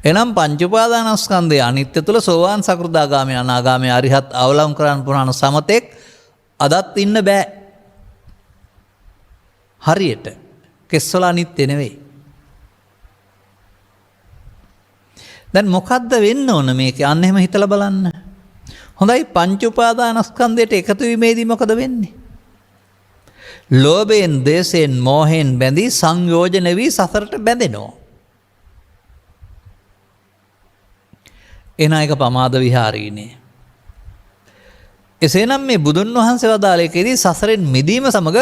Speaker 2: එනම් පංච උපාදානස්කන්ධයේ අනිත්‍ය තුල සෝවාන් සකෘදාගාමී අනාගාමී අරිහත් අවලම් කරන්න පුරාණ සමතෙක් අදත් ඉන්න බෑ. හරියට කෙස්වල අනිත්‍ය නෙවෙයි. දැන් මොකද්ද වෙන්න ඕන මේකේ? අන්න එහෙම හිතලා බලන්න. හොඳයි, පංච උපාදානස්කන්ධයට එකතු වීමේදී මොකද වෙන්නේ? ලෝභයෙන්, දේශයෙන්, මෝහයෙන් බැඳී සංයෝජන වී සසරට බැඳෙනවා. එන එක පමාද විහාරීනේ. එසේනම් මේ බුදුන් වහන්සේ වදාළේකේදී සසරෙන් මිදීම සමග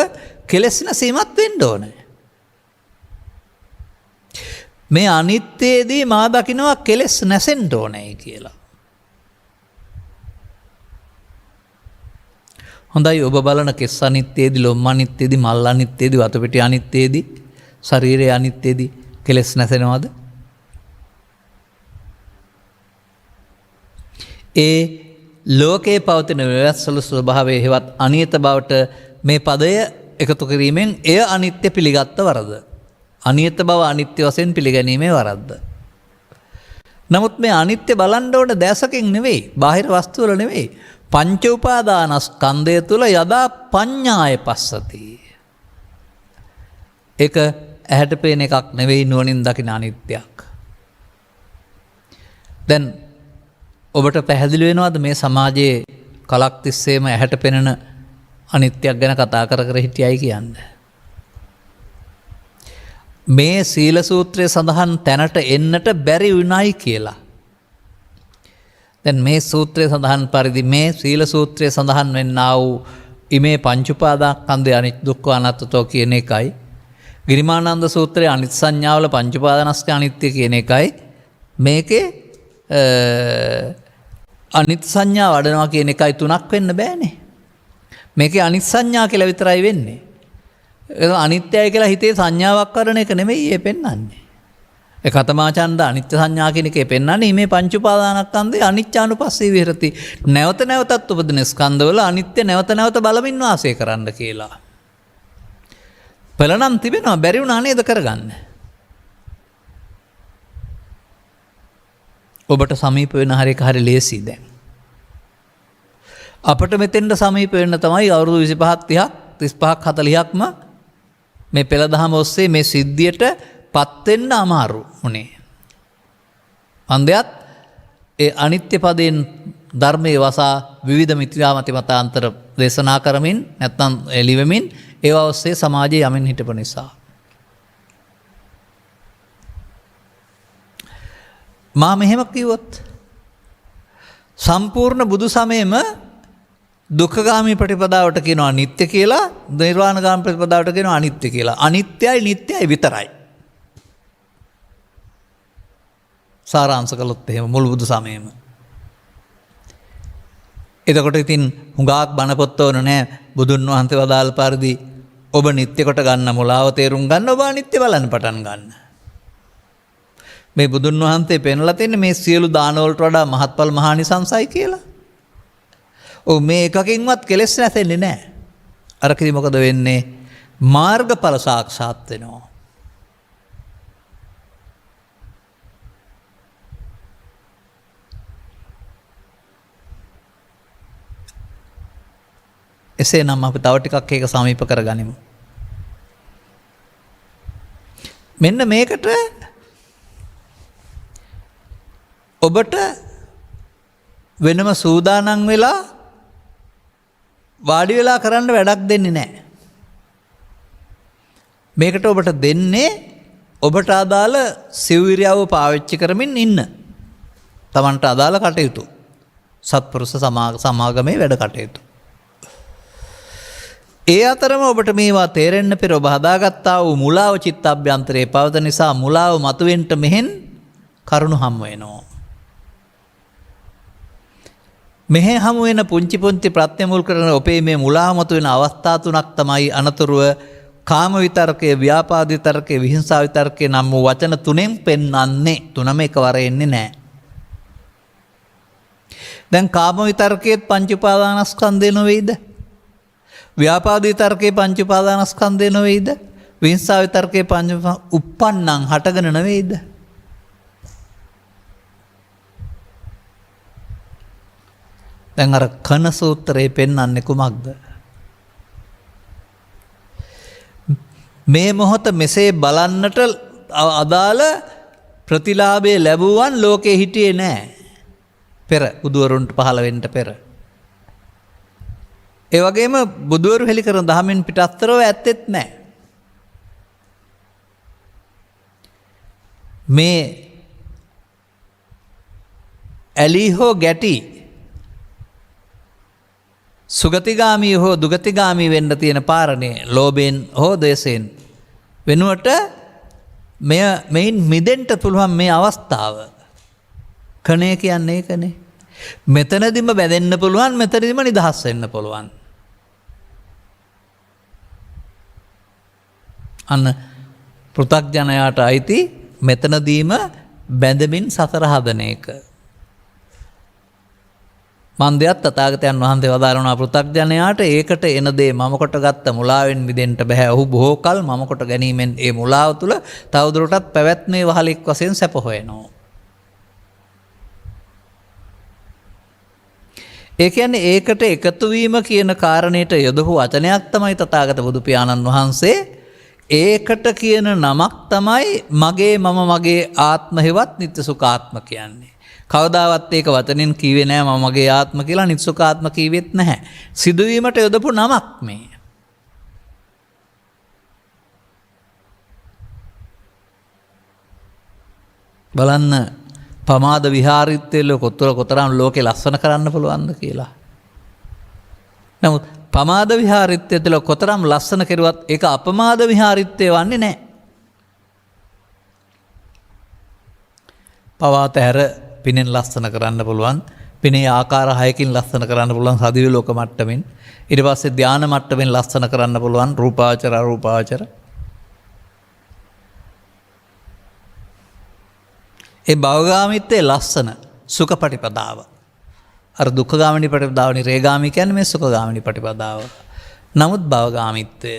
Speaker 2: කෙලෙස් නැසීමත් වෙන්න ඕනේ. මේ අනිත්‍යයේදී මා දකින්නවා කෙලෙස් නැසෙන්න ඕනේ කියලා. හොඳයි, ඔබ බලන කෙස් අනිත්‍යයේදී, ලොම් අනිත්‍යයේදී, මල් අනිත්‍යයේදී, වතු පිටි අනිත්‍යයේදී, ශරීරයේ අනිත්‍යයේදී කෙලෙස් නැසෙනවද? ඒ ලෝකේ පවතින වෙනස්වල ස්වභාවය හෙවත් අනියත බවට මේ පදය එකතු කිරීමෙන් එය අනිත්‍ය පිළිගත්ත වරද. අනියත බව අනිත්‍ය වශයෙන් පිළිගැනීමේ වරද්ද. නමුත් මේ අනිත්‍ය බලන්න ඕන දැසකින් නෙවෙයි, බාහිර වස්තු වල නෙවෙයි. පංච උපාදානස්කන්ධය තුල යදා පඤ්ඤාය පස්සති. ඒක ඇහැට පේන එකක් නෙවෙයි, නුවණින් දකින අනිත්‍යයක්. දැන් ඔබට පැහැදිලි වෙනවද මේ සමාජයේ කලක් තිස්සේම ඇහැට පෙනෙන අනිත්‍යයක් ගැන කතා කර කර හිටියයි කියන්නේ? මේ සීල සූත්‍රයේ සඳහන් තැනට එන්නට බැරි වුණයි කියලා. දැන් මේ සූත්‍රයේ සඳහන් පරිදි මේ සීල සූත්‍රයේ සඳහන් වෙන්නා වූ ඉමේ පංච උපාදානස්කන්ධය අනිත්‍ය දුක්ඛ අනාත්මතෝ කියන එකයි, ගිරිමානන්ද සූත්‍රයේ අනිත්‍ය සංඥාවල පංච උපාදානස්කන්ධ අනිත්‍ය කියන එකයි, මේකේ අනිත්‍ය සංඥා වඩනවා කියන එකයි තුනක් වෙන්න බෑනේ. මේකේ අනිත්‍ය සංඥා කියලා විතරයි වෙන්නේ. ඒක අනිත්‍යයි කියලා හිතේ සංඥාවක් කරන එක නෙමෙයි මේ පෙන්වන්නේ. ඒ කතමාචන්ද අනිත්‍ය සංඥා කියන එකේ පෙන්වන්නේ මේ පංච උපාදානස්කන්ධේ අනිත්‍යානුපස්සී විහෙරති. නැවත නැවතත් උපදින ස්කන්ධවල අනිත්‍ය නැවත නැවත බලමින් වාසය කරන්න කියලා. පළනම් තිබෙනවා, බැරි වුණා නේද කරගන්න. ඔබට සමීප වෙන හරියක හරි ලේසි. දැන් අපට මෙතෙන්ට සමීප වෙන්න තමයි අවුරුදු 25ක් 30ක් 35ක් 40ක්ම මේ පෙළ දහම ඔස්සේ මේ සිද්ධියට පත් වෙන්න අමාරු උනේ. අන්දයත් ඒ අනිත්‍ය පදයෙන් ධර්මයේ වසා විවිධ මිත්‍යාමති මතාන්තර දේශනා කරමින් නැත්නම් එළිවෙමින් ඒවා ඔස්සේ සමාජයේ යමින් හිටපු නිසා. මා මෙහෙම කිව්වොත් සම්පූර්ණ බුදු සමයේම දුක්ඛගාමී ප්‍රතිපදාවට කියනවා අනිත්‍ය කියලා, නිර්වාණගාමී ප්‍රතිපදාවට කියනවා අනිත්‍ය කියලා. අනිත්‍යයි නිට්ටයයි විතරයි. සාරාංශ කළොත් එහෙම මුල් බුදු සමයේම. එතකොට ඉතින් හුඟක් බණ පොත් ඕන නැහැ. බුදුන් වහන්සේ වදාළ පරිදි ඔබ නිත්‍ය කොට ගන්න මුලාව තේරුම් ගන්න ඔබ අනිත්‍ය බලන්න පටන් ගන්න. මේ බුදුන් වහන්සේ පෙන්ලා තින්නේ මේ සියලු දාන වලට වඩා මහත්ඵල මහානිසංසයි කියලා. ඔව් මේ එකකින්වත් කෙලෙස් නැසෙන්නේ නැහැ. අරකදී මොකද වෙන්නේ? මාර්ගඵල සාක්ෂාත් වෙනවා. එසේ නම් අපි තව ටිකක් ඒක සමීප කරගනිමු. මෙන්න මේකට ඔබට වෙනම සූදානම් වෙලා වාඩි වෙලා කරන්න වැඩක් දෙන්නේ නැහැ. මේකට ඔබට දෙන්නේ ඔබට අදාළ සිව්විරියව පාවිච්චි කරමින් ඉන්න. Tamanට අදාළ කටයුතු. සත්පුරුෂ සමාගමේ වැඩ කටයුතු. ඒ අතරම ඔබට මේවා තේරෙන්න පෙර ඔබ හදාගත්තා වූ මුලාව චිත්තාභ්‍යන්තරයේ පවත නිසා මුලාව මතුවෙන්න මෙහෙන් කරුණු හම් වෙනවා. මෙහෙ හමු වෙන පුංචි පුංචි ප්‍රත්‍යමුල් කරන ඔබේ මේ මුලාව මතුවෙන අවස්ථා තුනක් තමයි අනතුරුව කාම විතරකය, ව්‍යාපාද විතරකය, විහිංසා විතරකය නම් වූ වචන තුනෙන් පෙන්වන්නේ. තුනම එකවර එන්නේ නැහැ. දැන් කාම විතරකයේත් පංච උපාදානස්කන්ධය නොවේද? ව්‍යාපාද විතරකයේ පංච උපාදානස්කන්ධය නොවේද? විහිංසා විතරකයේ පංච උප්පන්නං හටගෙන නොවේද? දැන් අර කන සූත්‍රයේ පෙන්වන්නේ කුමක්ද? මේ මොහොත මෙසේ බලන්නට අදාළ ප්‍රතිලාභය ලැබුවන් ලෝකේ හිටියේ නැහැ. පෙර බුදුවරුන්ට පහළ වෙන්න පෙර. ඒ වගේම බුදුවරු හෙළි කරන දහමින් පිටස්තරව ඇත්තෙත් නැහැ. මේ ඇලී හෝ ගැටි සුගතිගාමී හෝ දුගතිගාමී වෙන්න තියෙන පාරණේ ලෝභයෙන් හෝ ද්වේෂයෙන් වෙනුවට මෙයින් මිදෙන්න පුළුවන් මේ අවස්ථාව. කණේ කියන්නේ ඒකනේ. මෙතනදිම බැඳෙන්න පුළුවන්, මෙතනදිම නිදහස් වෙන්න පුළුවන්. අන්න පෘථග්ජනයාට අයිති මෙතනදීම බැඳමින් සතර හදන එක. මන්දයත් තථාගතයන් වහන්සේ වදාරනවා පෘථග්ජනයාට ඒකට එන දේ මම කොට ගත්ත මුලාවෙන් මිදෙන්න බෑ. ඔහු බොහෝ කල මම කොට ගැනීමෙන් ඒ මුලාව තුළ තවදුරටත් පැවැත්මේ වහලෙක් වශයෙන් සැප හොයනවා. ඒ කියන්නේ ඒකට එකතු වීම කියන කාරණේට යොදපු වචනයක් තමයි තථාගත බුදු පියාණන් වහන්සේ ඒකට කියන නමක් තමයි මගේ මම මගේ ආත්ම හේවත් නිත්‍ය සුඛාත්ම කියන්නේ. කවදාවත් ඒක වචනෙන් කීවේ නෑ මම මගේ ආත්ම කියලා, නිත්‍ය සුඛාත්ම කීවෙත් නැහැ. සිදුවීමට යොදපු නමක් මේ. බලන්න පමාද විහාරිත්වයේ කොතරම් ලෝකේ ලස්සන කරන්න පුළුවන්ද කියලා. නමුත් පමාද විහාරිත්වය තුළ කොතරම් ලස්සන කෙරුවත් ඒක අපමාද විහාරිත්වය වන්නේ නැහැ. පවාත හැර පිනෙන් ලස්සන කරන්න පුළුවන්. පිනේ ආකාර 6කින් ලස්සන කරන්න පුළුවන් සදිව්‍ය ලෝක මට්ටමින්. ඊට පස්සේ ධානා මට්ටමින් ලස්සන කරන්න පුළුවන් රූපාවචර අරූපාවචර. ඒ භවගාමීත්වයේ ලස්සන සුඛපටිපදාව. අර දුක්ඛගාමිනී පටිපදාවනේ රේගාමී කියන්නේ මේ සුඛගාමිනී පටිපදාව. නමුත් භවගාමීත්වය.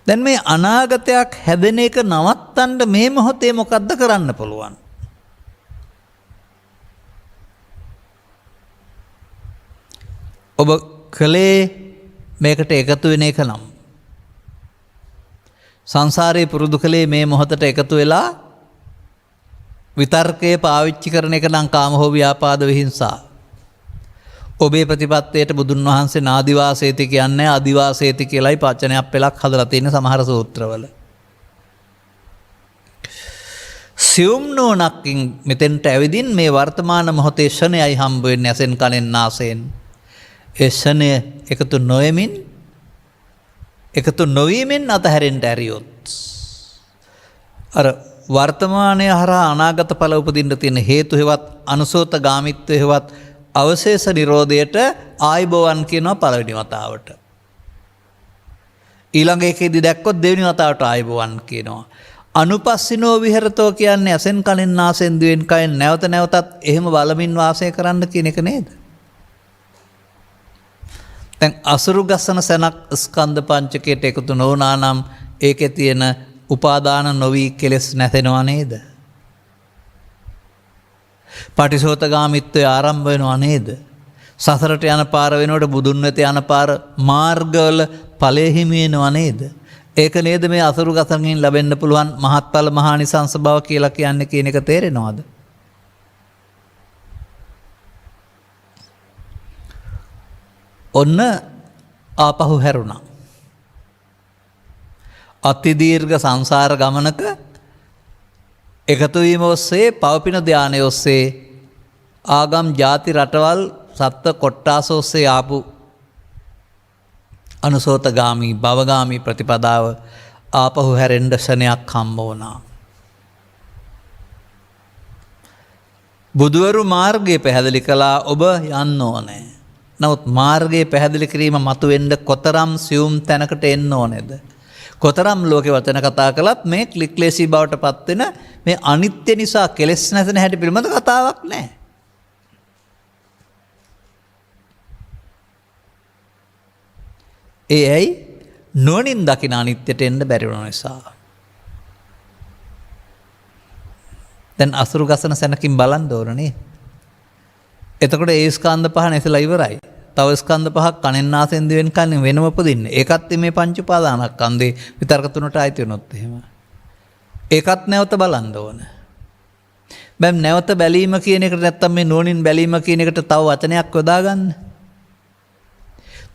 Speaker 2: දැන් මේ අනාගතයක් හැදෙන එක නවත්තන්න මේ මොහොතේ මොකද්ද කරන්න පුළුවන්? ඔබ කලේ මේකට එකතු වෙන එක නම් සංසාරේ පුරුදු කලේ මේ මොහොතට එකතු වෙලා විතර්කයේ පාවිච්චි කරන එක නම් කාම හෝ ව්‍යාපාද විහිංසා. ඔබේ ප්‍රතිපත්තයට බුදුන් වහන්සේ නාදිවාසේති කියන්නේ ආදිවාසේති කියලායි වචනයක් පෙළක් හදලා තියෙන සමහර සූත්‍රවල. සියුම් නෝනකින් මෙතෙන්ට ඇවිදින් මේ වර්තමාන මොහොතේ ෂණයයි හම්බ වෙන්නේ ඇසෙන් කනෙන් නාසයෙන්. ඒ ෂණය එකතු නොෙමින් එකතු නොවීමෙන් අතහැරෙන්න ඇරියොත් අර වර්තමානය හරහා අනාගත ඵල උපදින්න තියෙන හේතු හේවත් අනුසෝත ගාමිත්වය හේවත් අවශේෂ නිරෝධයට ආයිබෝවන් කියනවා පළවෙනි වතාවට. ඊළඟ එකේදී දැක්කොත් දෙවෙනි වතාවට ආයිබෝවන් කියනවා. අනුපස්සිනෝ විහෙරතෝ කියන්නේ ඇසෙන් කනෙන් නාසයෙන් දිවෙන් කයෙන් නැවත නැවතත් එහෙම බලමින් වාසය කරන්න කියන එක නේද? දැන් අසුරු ගසන සනක් ස්කන්ධ පංචකයට එකතු නොවුනා නම් ඒකේ තියෙන උපාදාන නොවි කෙලස් නැතෙනවා නේද? පටිසෝතගාමිත්වය ආරම්භ වෙනවා නේද? සසරට යන පාර වෙනකොට බුදුන් වෙත යන පාර මාර්ගවල ඵලෙ හිමි වෙනවා නේද? ඒක නේද මේ අසුරු ගසනකින් ලැබෙන්න පුළුවන් මහත්ඵල මහානිසංස බව කියලා කියන්නේ කියන එක තේරෙනවද? ඔන්න ආපහු හැරුණා. අති දීර්ඝ සංසාර ගමනක එකතු වීම ඔස්සේ පවපින ධානය ඔස්සේ ආගම් ಜಾති රටවල් සත්ත්ව කොට්ටාස ඔස්සේ ආපු අනුසෝතගාමී භවගාමී ප්‍රතිපදාව ආපහු හැරෙන්න ශනයක් හම්බ වුණා. බුදුවරු මාර්ගය පැහැදිලි කළා ඔබ යන්න ඕනේ. නමුත් මාර්ගයේ පැහැදිලි කිරීම මතුවෙන්න කොතරම් සියුම් තැනකට එන්න ඕනේද? කොතරම් ලෝකේ වචන කතා කළත් මේ ක්ලික්ලේසී බවට පත් වෙන මේ අනිත්‍ය නිසා කෙලෙස් නැසෙන හැටි පිළිබඳ කතාවක් නැහැ. ඒ ඇයි නොනින් දකින අනිත්‍යට එන්න බැරි වුණ නිසා. දැන් අසුරු ගසන සැනකින් බලන්න ඕනනේ. එතකොට ඒ ස්කන්ධ පහ නැසලා ඉවරයි. තව ස්කන්ධ පහක් කනෙන් නාසයෙන් දිවෙන් කන්නේ වෙනම උපදින්නේ. ඒකත් මේ පංච උපාදානස්කන්ධේ විතර්ක තුනට ආйти වුණොත් එහෙම. ඒකත් නැවත බලන්න ඕන. බැම් නැවත බැලීම කියන එකට නැත්තම් මේ නෝනින් බැලීම කියන එකට තව වචනයක් යොදා ගන්න.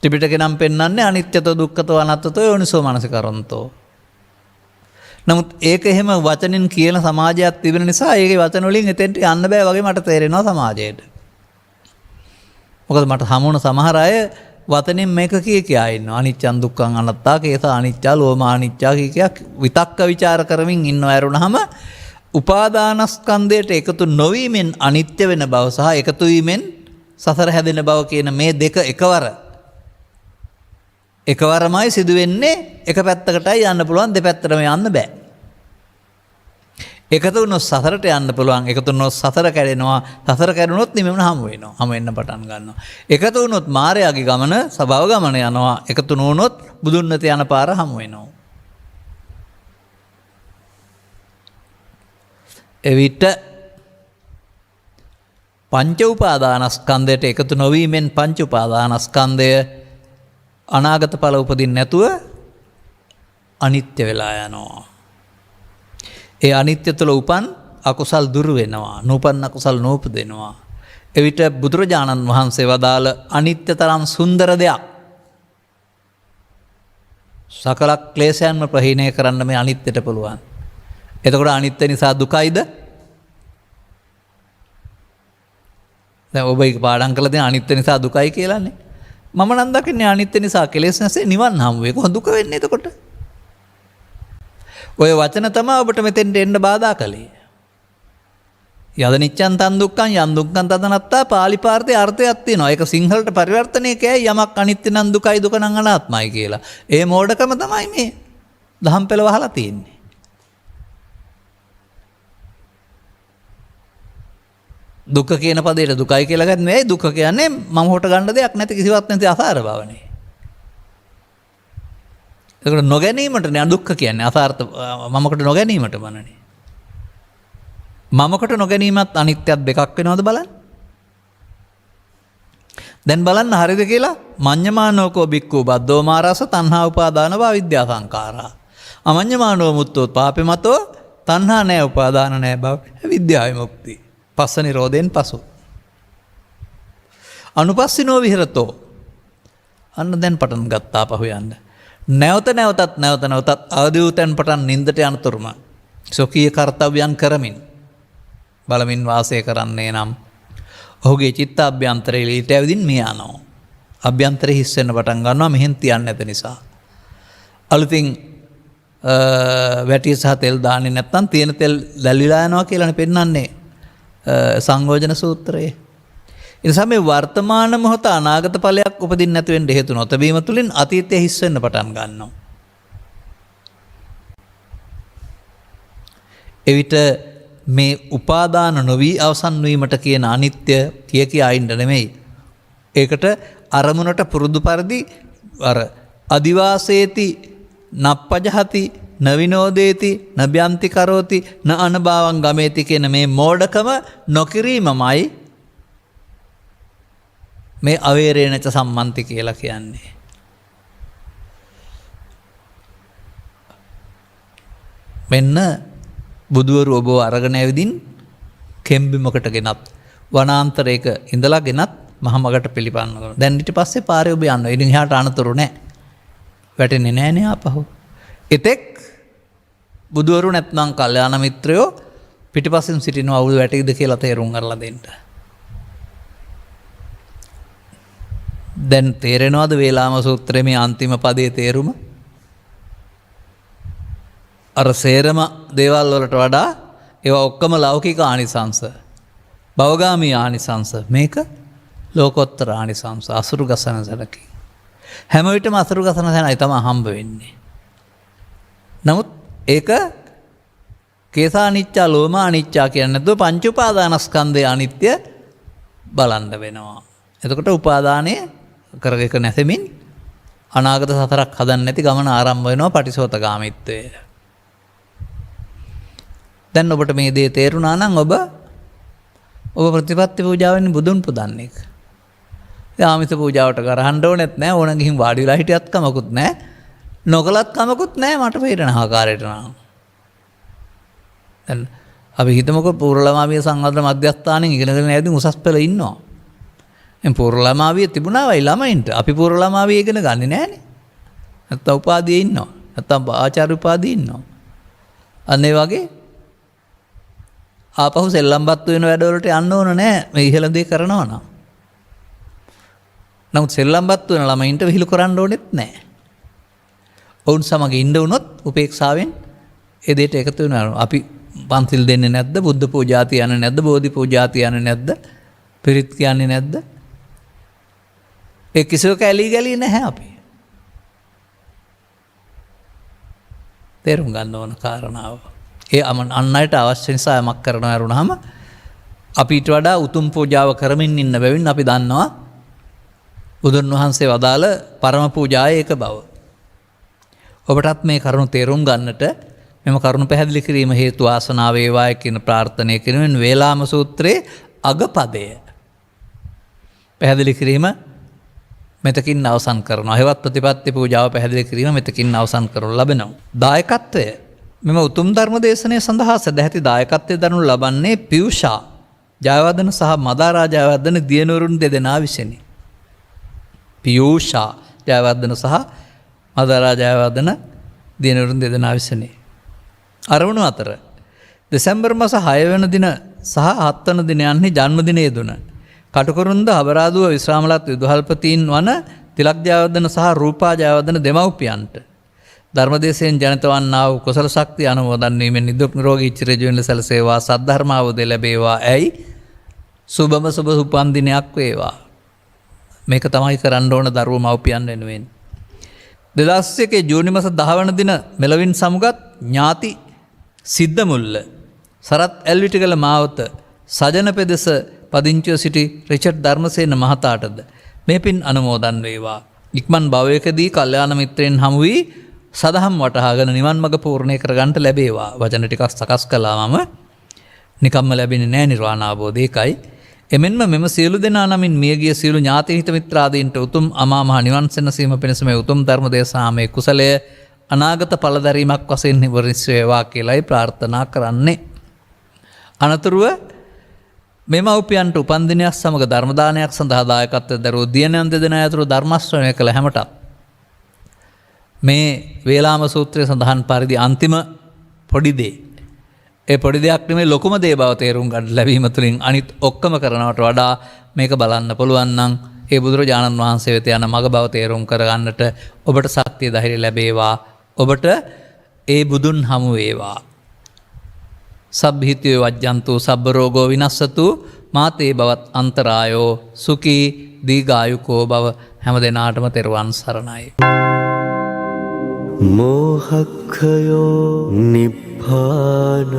Speaker 2: ත්‍රිපිටකේ නම් පෙන්වන්නේ අනිත්‍යතෝ දුක්ඛතෝ අනාත්තතෝ යෝනිසෝ මනසිකරන්තෝ. නමුත් ඒක එහෙම වචනෙන් කියන සමාජයක් තිබෙන නිසා ඒකේ වචන වලින් එතෙන්ට යන්න බෑ වගේ මට තේරෙනවා සමාජයට. මොකද මට හමුවන සමහර අය වචනෙන් මේක කියා ඉන්නවා. අනිච්චං දුක්ඛං අනාත්තා කේස අනිච්චා ලෝමා අනිච්චා කිය විතක්ක ਵਿਚාර කරමින් ඉන්නව ඇරුණාම උපාදානස්කන්ධයට එකතු නොවීමෙන් අනිත්‍ය වෙන බව සහ එකතු වීමෙන් සසර හැදෙන බව කියන මේ දෙක එකවරමයි සිදු වෙන්නේ. එක පැත්තකටයි යන්න පුළුවන්, දෙපැත්තටම යන්න බෑ. එකතු වුණොත් සසරට යන්න පුළුවන්, එකතු වුණොත් සසර කැඩෙනවා, සසර කැඩුණොත් නිමෙන්න හමු වෙනවා, හමු වෙන්න පටන් ගන්නවා. එකතු වුණොත් මායාවේ ගමන, ස්වභාව ගමන යනවා, එකතු නොවුනොත් බුදුන් වෙත යන පාර හමු වෙනවා. එවිට පංච උපාදානස්කන්ධයට එකතු නොවීමෙන් පංච උපාදානස්කන්ධය අනාගත ඵල උපදින්න නැතුව අනිත්‍ය වෙලා යනවා. ඒ අනිත්‍ය තුළ උපන් අකුසල් දුරු වෙනවා, නූපන් අකුසල් නූපදිනවා. එවිට බුදුරජාණන් වහන්සේ වදාළ අනිත්‍ය තරම් සුන්දර දෙයක් සකල ක්ලේශයන්ම ප්‍රහීණය කරන්න මේ අනිත්‍යට පුළුවන්. එතකොට අනිත්‍ය නිසා දුකයිද? දැන් ඔබ ඒක පාඩම් කරලා දෙන අනිත්‍ය නිසා දුකයි කියලානේ. මම නම් දකින්නේ අනිත්‍ය නිසා කෙලෙස් නැසේ නිවන් හමු වේ. කොහොමද දුක වෙන්නේ එතකොට? ඔය වචන තමයි ඔබට මෙතෙන්ට එන්න බාධා කළේ. යද නිච්ඡන් තන් දුක්ඛං යන් දුක්ඛං තදනත්තා පාලි පාර්ථයේ අර්ථයක් තියෙනවා. ඒක සිංහලට පරිවර්තනය කෑයි යමක් අනිත්‍ය නම් දුකයි දුක නම් අනාත්මයි කියලා. ඒ මෝඩකම තමයි මේ දහම් පෙළ වහලා තියෙන්නේ. දුක කියන පදේට දුකයි කියලා ගන්න නෙවෙයි. දුක කියන්නේ මම හොට ගන්න දෙයක් නැති කිසිවක් නැති අසාර බවනේ. ඒකට නොගැනීමටනේ දුක්ඛ කියන්නේ. අසාර්ථ මමකට නොගැනීමට මනනේ. මමකට නොගැනීමත් අනිත්‍යත් දෙකක් වෙනවද බලන්න. දැන් බලන්න හරිද කියලා. මඤ්ඤමානෝකෝ බික්ඛු බද්දෝ මාරස තණ්හා උපාදාන අවිද්‍යා සංඛාරා. අමඤ්ඤමානෝ මුත්තෝ පාපේ මතෝ තණ්හා නැහැ උපාදාන නැහැ බව විද්‍යා විමුක්ති. පස්ස නිරෝධයෙන් පසු. අනුපස්සිනෝ විහෙරතෝ. අන්න දැන් පටන් ගත්තා පහු යන්න. නැවත නැවතත් අවදි වූ තැන් පටන් නින්දට යනතුරුම සොකීය කර්තව්‍යයන් කරමින් බලමින් වාසය කරන්නේ නම් ඔහුගේ චිත්තාභ්‍යන්තරයේ ඊට ඇවිදින් මිය යනවා. අභ්‍යන්තරේ හිස් වෙන්න පටන් ගන්නවා මෙහෙන් තියන්නේ නැත නිසා. අලුතින් වැටිය සහ තෙල් දාන්නේ නැත්නම් තියෙන තෙල් දැලිලා යනවා කියලානේ පෙන්වන්නේ සංයෝජන සූත්‍රයේ. ඒ නිසා මේ වර්තමාන මොහොත අනාගත ඵලයක් උපදින්න නැති වෙන්න හේතු නොතැබීම තුළින් අතීතය හිස් වෙන්න පටන් ගන්නවා. එවිට මේ උපාදාන නොවි අවසන් වීමට කියන අනිත්‍ය කියා ඉන්න නෙමෙයි. ඒකට අරමුණට පුරුදු පරිදි අර අදිවාසේති නප්පජහති නවිනෝදේති නභ්‍යන්ති කරෝති න අනභවං ගමේති කියන මේ මෝඩකම නොකිරීමමයි මේ අවේරේණච සම්මන්ති කියලා කියන්නේ. මෙන්න බුදුවරු ඔබ අරගෙන ඇවිදින් කෙම්බිමකට ගෙනත් වනාන්තරයක ඉඳලා ගෙනත් මහමගට පිළිපන්න කරනවා. දැන් ඊට පස්සේ පාරේ ඔබ යනවා. ඉතින් එහාට අනතුරු නැහැ. වැටෙන්නේ නැහැ නේ ආපහු. එතෙක් බුදුවරු නැත්නම් කල්යාණ මිත්‍රයෝ පිටිපස්සෙන් සිටිනවා අවුල් වැටෙයිද කියලා තේරුම් කරලා දෙන්න. දැන් තේරෙනවද වේලාම සූත්‍රයේ මේ අන්තිම පදයේ තේරුම? අර සේරම දේවල් වලට වඩා ඒවා ඔක්කොම ලෞකික ආනිසංස. භවගාමී ආනිසංස. මේක ලෝකෝත්තර ආනිසංස. අසුරු ගසන සැලකින්. හැම විටම අසුරු ගසන සැනයි තමයි හම්බ වෙන්නේ. නමුත් ඒක කේසානිච්චා ලෝමානිච්චා කියන්නේ නැතුව පංච උපාදානස්කන්ධය අනිත්‍ය බලන්න වෙනවා. එතකොට උපාදානය කරගක නැසෙමින් අනාගත සතරක් හදන්න නැති ගමන ආරම්භ වෙනවා පටිසෝතගාමීත්වය. දැන් ඔබට මේ දේ තේරුණා නම් ඔබ ප්‍රතිපත්ති පූජාවෙන් බුදුන් පුදන්නේ. ආමිස පූජාවට කරහන්න ඕනෙත් නැහැ. ඕන ගිහින් වාඩි වෙලා හිටියත් කමකුත් නැහැ. නොකලත් කමකුත් නැහැ මට පේන ආකාරයට නම්. දැන් අපි හිතමුකෝ පූර්වලමාවිය සංවර්ධන මධ්‍යස්ථානයේ ඉගෙනගෙන ඇවිදින් උසස් පෙළ ඉන්නවා. එම් පූර්වලමාවිය තිබුණාවයි ළමයින්ට. අපි පූර්වලමාවිය ඉගෙන ගන්නේ නැහනේ. නැත්තම් උපාධියේ ඉන්නවා. නැත්තම් ආචාර්ය උපාධියේ ඉන්නවා. අන්න ඒ වගේ ආපහු සෙල්ලම්පත් වෙන වැඩවලට යන්න ඕන නෑ මේ ඉහළ දේ කරනවා නම්. නමුත් සෙල්ලම්පත් වෙන ළමයින්ට විහිළු කරන්න ඕනෙත් නෑ. ඔවුන් සමග ඉන්න වුණොත් උපේක්ෂාවෙන් ඒ දෙයට එකතු වෙනවා. අපි පන්සිල් දෙන්නේ නැද්ද? බුද්ධ පූජා තියන්නේ නැද්ද? බෝධි පූජා තියන්නේ නැද්ද? පිරිත් කියන්නේ නැද්ද? ඒ කිසිවක ඇලී ගලී නැහැ අපි. තේරුම් ගන්න ඕන කාරණාව. ඒ අන් අයට අවශ්‍ය නිසා යමක් කරනවා වරුණාම අපි ඊට වඩා උතුම් පූජාව කරමින් ඉන්න බැවින් අපි දන්නවා බුදුන් වහන්සේ වදාළ පරම පූජාය ඒක බව. ඔබටත් මේ කරුණු තේරුම් ගන්නට මෙම කරුණු පැහැදිලි කිරීම හේතු ආසනාව වේවායි කියන ප්‍රාර්ථනය කිරීමෙන් වේලාම සූත්‍රයේ අගපදය පැහැදිලි කිරීම මෙතකින් අවසන් කරනවා. හෙවත් ප්‍රතිපත්ති පූජාව පැහැදිලි කිරීම මෙතකින් අවසන් කරනු ලබනවා. දායකත්වය මෙම උතුම් ධර්ම දේශනය සඳහා සදැහැති දායකත්වය දරනු ලබන්නේ පියුෂා ජයවර්ධන සහ මදාරා ජයවර්ධන දියණිවරුන් දෙදෙනා විසිනි. පියුෂා ජයවර්ධන සහ මදාරා ජයවර්ධන දියණිවරුන් දෙදෙනා විසිනි. අරමුණු අතර දෙසැම්බර් මාස 6 වෙනි දින සහ 7 වන දිනයන්හි ජන්මදිනය දුන කටුකුරුන්ද අබරාදුව විශ්‍රාමලත් විදුහල්පතීන් වන තිලක් ජයවර්ධන සහ රූපා ජයවර්ධන දෙමව්පියන්ට ධර්මදේශයෙන් ජනිත වන්නා වූ කුසල ශක්තිය අනුමෝදන් වීමෙන් නිදුක් නිරෝගී චිරජීවන සැලසේවා සද්ධර්ම අවබෝධය ලැබේවා. ඇයි සුබම සුබ උපන් දිනයක් වේවා. මේක තමයි කරන්න ඕන දරුවෝ මව්පියන් වෙනුවෙන්. 2001 ජූනි මාස 10 වන දින මෙලවින් සමුගත් ඥාති සිද්ධ මුල්ල සරත් ඇල්විටිගල මාවත සජන පෙදෙස පදිංචිව සිටි රිචඩ් ධර්මසේන මහතාටද මේ පින් අනුමෝදන් වේවා. ඉක්මන් භවයකදී කල්යාණ මිත්‍රයන් හමු වී සදහම් වටහාගෙන නිවන් මඟ පූර්ණය කරගන්නට ලැබේවා. වචන ටිකක් සකස් කළා මම. නිකම්ම ලැබෙන්නේ නැහැ නිර්වාණ අවබෝධය. ඒකයි එමෙන්ම මෙම සියලු දෙනා නමින් මියගිය සියලු ඥාති හිත මිත්‍රාදීන්ට උතුම් අමා මහ නිවන් සැනසීම පිණිස මේ උතුම් ධර්ම දේශනාමේ කුසලය අනාගත ඵලදරීමක් වශයෙන් නිවරිස් වේවා කියලායි ප්‍රාර්ථනා කරන්නේ. අනතුරුව මෙම උපයන්ට උපන්දිනයක් සමග ධර්ම දානයක් සඳහා දායකත්වය දරූ දියණියන් දෙදෙනා ඇතුළු ධර්ම ශ්‍රවණය කළ හැමට මේ වේලාම සූත්‍රයේ සඳහන් පරිදි අන්තිම පොඩි දේ ඒ පොඩි දෙයක් නෙමෙයි ලොකුම දේ බව තේරුම් ගන්න ලැබීම තුළින් අනිත් ඔක්කොම කරනවට වඩා මේක බලන්න පුළුවන් නම් ඒ බුදුරජාණන් වහන්සේ වෙත යන මඟ බව තේරුම් කරගන්නට ඔබට ශක්තිය ධෛර්යය ලැබේවා. ඔබට ඒ බුදුන් හමු වේවා. සබ්හිතය වජ්ජන්තු සබ්බ රෝගෝ විනස්සතු මාතේ බවත් අන්තරායෝ සුඛී දීඝායුකෝ බව හැම දෙනාටම තෙරුවන් සරණයි.
Speaker 3: මෝහක්ඛයෝ නිබ්බානං